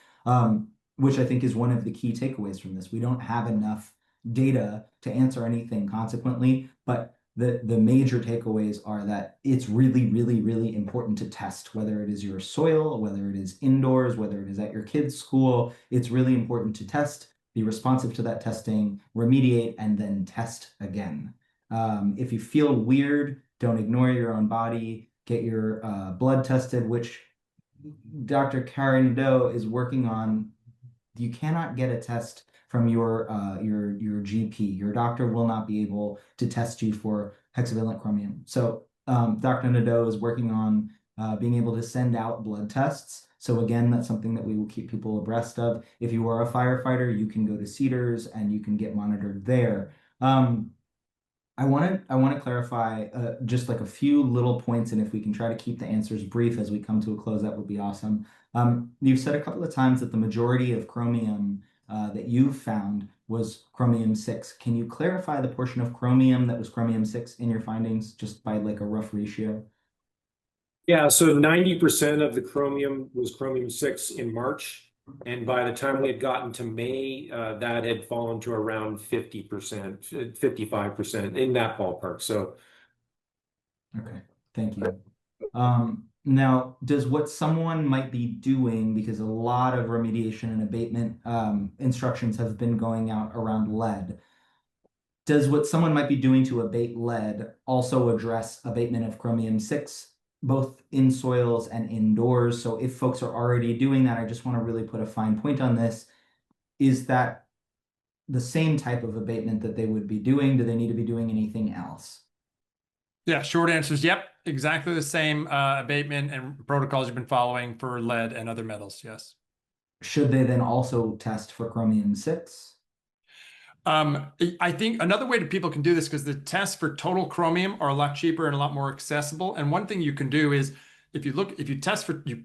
which I think is one of the key takeaways from this. We don't have enough data to answer anything consequently, but the major takeaways are that it's really, really, really important to test, whether it is your soil, whether it is indoors, whether it is at your kid's school. It's really important to test, be responsive to that testing, remediate, and then test again. If you feel weird, don't ignore your own body. Get your blood tested, which Dr. Kari Nadeau is working on. You cannot get a test from your GP. Your doctor will not be able to test you for hexavalent chromium. So Dr. Nadeau is working on being able to send out blood tests. So again, that's something that we will keep people abreast of. If you are a firefighter, you can go to Cedars and you can get monitored there. I want to clarify just like a few little points, and if we can try to keep the answers brief as we come to a close, that would be awesome. You've said a couple of times that the majority of chromium that you've found was chromium 6. Can you clarify the portion of chromium that was chromium 6 in your findings, just by like a rough ratio? Yeah, so 90% of the chromium was chromium 6 in March. And by the time we had gotten to May, that had fallen to around 50%, 55% in that ballpark. So, okay, thank you. Now, does what someone might be doing, because a lot of remediation and abatement instructions have been going out around lead, does what someone might be doing to abate lead also address abatement of chromium 6? Both in soils and indoors? So if folks are already doing that, I just want to really put a fine point on this. Is that the same type of abatement that they would be doing? Do they need to be doing anything else? Yeah, short answer is yep, exactly the same abatement and protocols you've been following for lead and other metals, yes. Should they then also test for chromium 6? I think another way that people can do this, because the tests for total chromium are a lot cheaper and a lot more accessible. And one thing you can do is if you test for, you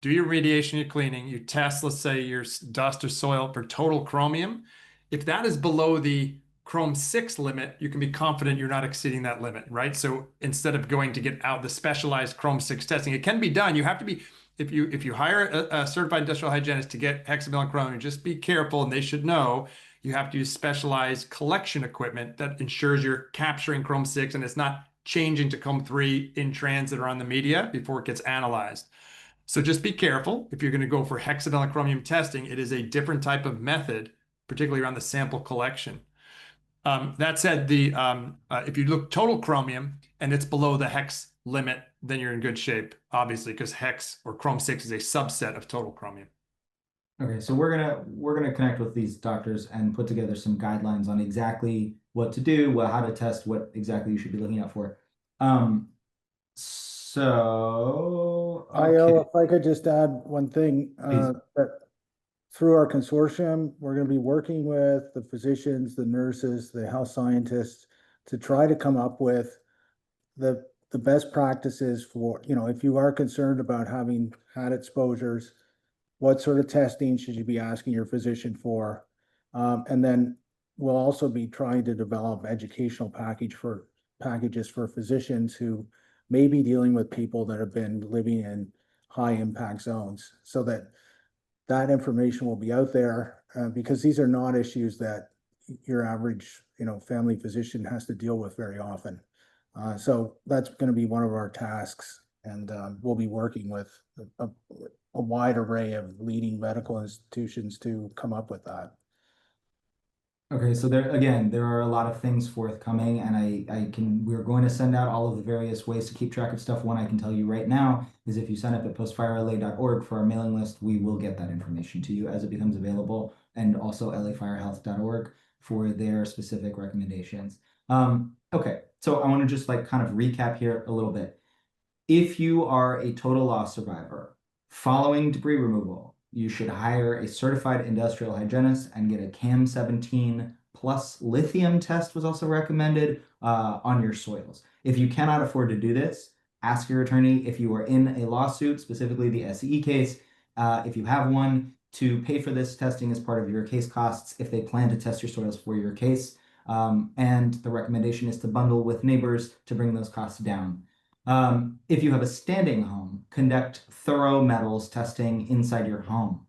do your remediation, your cleaning, you test, let's say your dust or soil for total chromium. If that is below the Chrome 6 limit, you can be confident you're not exceeding that limit, right? So instead of going to get out the specialized Chrome 6 testing, it can be done. You have to be, if you hire a certified industrial hygienist to get hexavalent chromium, just be careful, and they should know you have to use specialized collection equipment that ensures you're capturing Chrome 6 and it's not changing to Chrome 3 in transit or on the media before it gets analyzed. So just be careful. If you're going to go for hexavalent chromium testing, it is a different type of method, particularly around the sample collection. That said, if you look total chromium and it's below the hex limit, then you're in good shape, obviously, because hex or Chrome 6 is a subset of total chromium. Okay, so we're gonna connect with these doctors and put together some guidelines on exactly what to do, how to test, what exactly you should be looking out for. So Io, if I could just add one thing, Please. that through our consortium, we're going to be working with the physicians, the nurses, the health scientists to try to come up with the best practices for, if you are concerned about having had exposures, what sort of testing should you be asking your physician for? And then we'll also be trying to develop educational packages for physicians who may be dealing with people that have been living in high impact zones, so that information will be out there, because these are not issues that your average, family physician has to deal with very often. So that's going to be one of our tasks, and we'll be working with a wide array of leading medical institutions to come up with that. Okay, so there are a lot of things forthcoming, and we're going to send out all of the various ways to keep track of stuff. One I can tell you right now is if you sign up at postfirela.org for our mailing list, we will get that information to you as it becomes available, and also lafirehealth.org for their specific recommendations. Okay, so I want to just kind of recap here a little bit. If you are a total loss survivor, following debris removal, you should hire a certified industrial hygienist and get a CAM17 plus lithium test was also recommended on your soils. If you cannot afford to do this, ask your attorney if you are in a lawsuit, specifically the SE case, if you have one, to pay for this testing as part of your case costs if they plan to test your soils for your case. And the recommendation is to bundle with neighbors to bring those costs down. If you have a standing home, conduct thorough metals testing inside your home.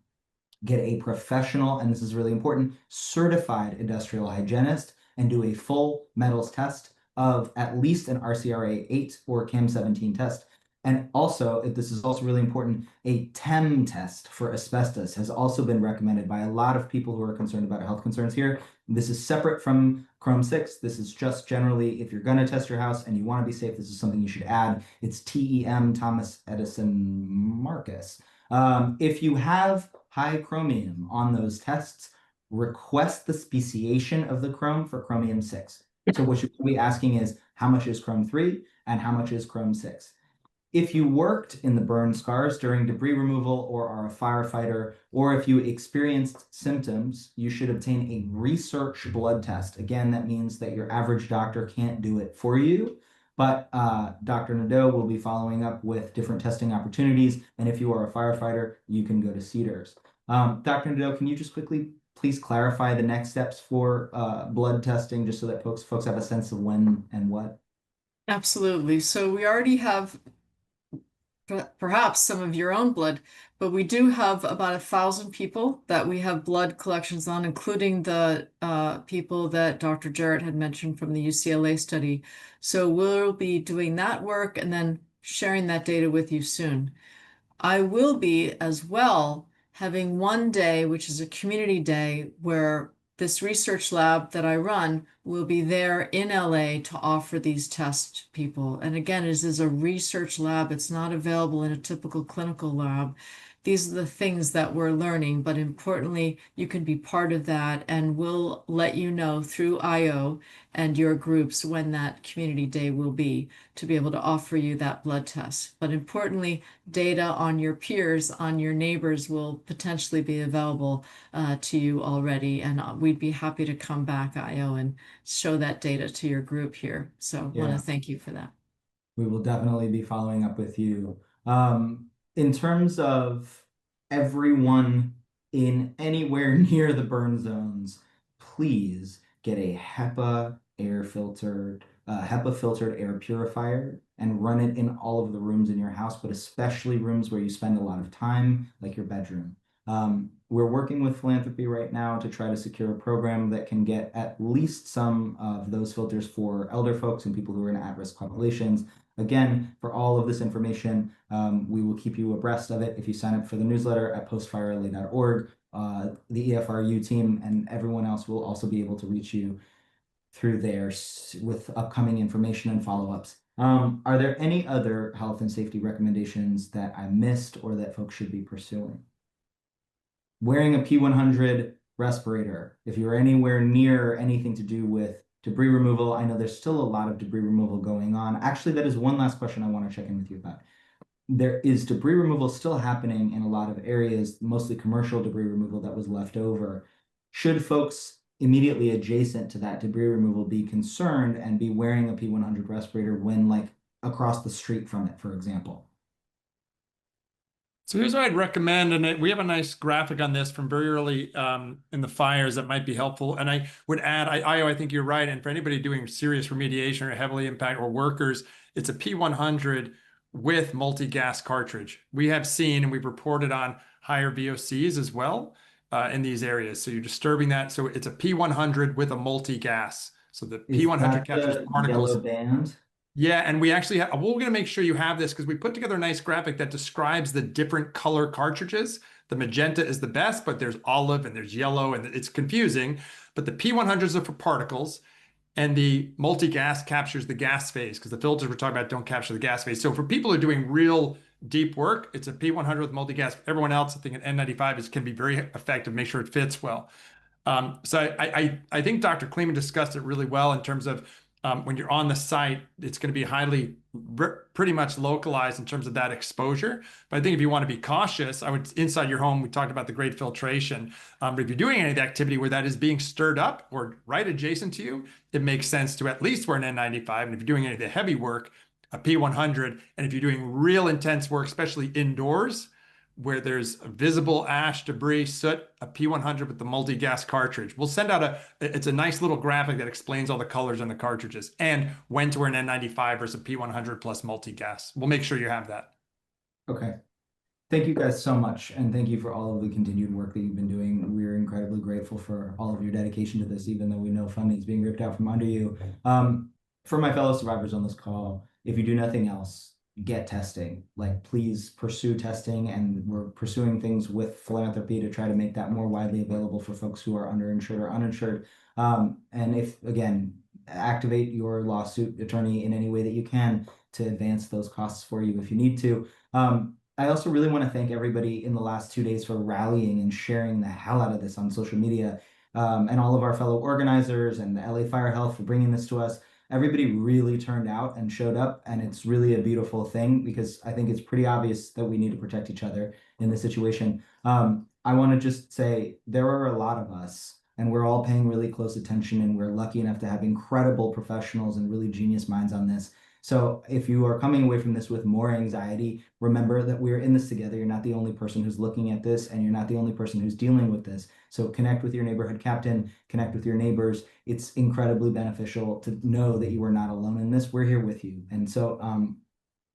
Get a professional, and this is really important, certified industrial hygienist and do a full metals test of at least an RCRA 8 or CAM 17 test. And also, this is also really important, a TEM test for asbestos has also been recommended by a lot of people who are concerned about health concerns here. This is separate from Chrome 6. This is just generally, if you're going to test your house and you want to be safe, this is something you should add. It's TEM, Thomas Edison Marcus. If you have high chromium on those tests, request the speciation of the chrome for chromium 6. So what you'll be asking is, how much is chrome 3 and how much is chrome 6? If you worked in the burn scars during debris removal or are a firefighter, or if you experienced symptoms, you should obtain a research blood test. Again, that means that your average doctor can't do it for you, but Dr. Nadeau will be following up with different testing opportunities. And if you are a firefighter, you can go to Cedars. Dr. Nadeau, can you just quickly please clarify the next steps for blood testing, just so that folks have a sense of when and what? Absolutely. So we already have perhaps some of your own blood, but we do have about 1,000 people that we have blood collections on, including the people that Dr. Jerrett had mentioned from the UCLA study. So we'll be doing that work and then sharing that data with you soon. I will be as well having one day, which is a community day, where this research lab that I run will be there in LA to offer these tests to people. And again, this is a research lab. It's not available in a typical clinical lab. These are the things that we're learning, but importantly, you can be part of that, and we'll let you know through IO and your groups when that community day will be, to be able to offer you that blood test. But importantly, data on your peers, on your neighbors, will potentially be available to you already, and we'd be happy to come back, IO, and show that data to your group here. So I want to thank you for that. We will definitely be following up with you. In terms of everyone in anywhere near the burn zones, please get a HEPA filtered air purifier and run it in all of the rooms in your house, but especially rooms where you spend a lot of time, like your bedroom. We're working with philanthropy right now to try to secure a program that can get at least some of those filters for elder folks and people who are in at-risk populations. Again, for all of this information, we will keep you abreast of it if you sign up for the newsletter at postfirela.org. The EFRU team and everyone else will also be able to reach you through there with upcoming information and follow-ups. Are there any other health and safety recommendations that I missed or that folks should be pursuing? Wearing a P100 respirator, if you're anywhere near anything to do with debris removal, I know there's still a lot of debris removal going on. Actually, that is one last question I want to check in with you about. There is debris removal still happening in a lot of areas, mostly commercial debris removal that was left over. Should folks immediately adjacent to that debris removal be concerned and be wearing a P100 respirator when, like, across the street from it, for example? So here's what I'd recommend, and we have a nice graphic on this from very early in the fires that might be helpful. And I would add, I think you're right. And for anybody doing serious remediation or heavily impact or workers, it's a P100 with multi-gas cartridge. We have seen and we've reported on higher VOCs as well in these areas. So you're disturbing that. So it's a P100 with a multi-gas. So the P100 captures particles. Yellow band? Yeah, and we actually have, we're going to make sure you have this because we put together a nice graphic that describes the different color cartridges. The magenta is the best, but there's olive and there's yellow and it's confusing. But the P100s are for particles and the multi-gas captures the gas phase because the filters we're talking about don't capture the gas phase. So for people who are doing real deep work, it's a P100 with multi-gas. Everyone else, I think an N95 can be very effective, make sure it fits well. So I think Dr. Kleeman discussed it really well in terms of when you're on the site, it's going to be pretty much localized in terms of that exposure. But I think if you want to be cautious, I would, inside your home, we talked about the great filtration. But if you're doing any of the activity where that is being stirred up or right adjacent to you, it makes sense to at least wear an N95. And if you're doing any of the heavy work, a P100. And if you're doing real intense work, especially indoors, where there's visible ash, debris, soot, a P100 with the multi-gas cartridge. We'll send out it's a nice little graphic that explains all the colors on the cartridges and when to wear an N95 versus a P100 plus multi-gas. We'll make sure you have that. Okay. Thank you guys so much, and thank you for all of the continued work that you've been doing. We're incredibly grateful for all of your dedication to this, even though we know funding is being ripped out from under you. For my fellow survivors on this call, if you do nothing else, get testing. Like, please pursue testing, and we're pursuing things with philanthropy to try to make that more widely available for folks who are underinsured or uninsured. And if, again, activate your lawsuit attorney in any way that you can to advance those costs for you if you need to. I also really want to thank everybody in the last 2 days for rallying and sharing the hell out of this on social media, and all of our fellow organizers and the LA Fire Health for bringing this to us. Everybody really turned out and showed up, and it's really a beautiful thing because I think it's pretty obvious that we need to protect each other in this situation. I want to just say there are a lot of us, and we're all paying really close attention, and we're lucky enough to have incredible professionals and really genius minds on this. So if you are coming away from this with more anxiety, remember that we're in this together. You're not the only person who's looking at this, and you're not the only person who's dealing with this. So connect with your neighborhood captain, connect with your neighbors. It's incredibly beneficial to know that you are not alone in this. We're here with you. And so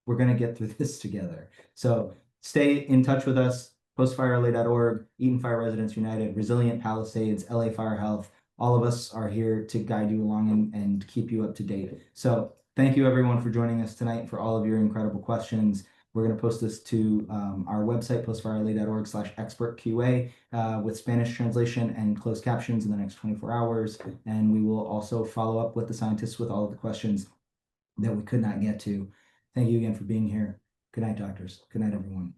we're going to get through this together. So stay in touch with us, postfirela.org, Eaton Fire Residents United, Resilient Palisades, LA Fire Health. All of us are here to guide you along and keep you up to date. So thank you, everyone, for joining us tonight, for all of your incredible questions. We're going to post this to our website, postfirela.org/expertqa, with Spanish translation and closed captions in the next 24 hours. And we will also follow up with the scientists with all of the questions that we could not get to. Thank you again for being here. Good night, doctors. Good night, everyone.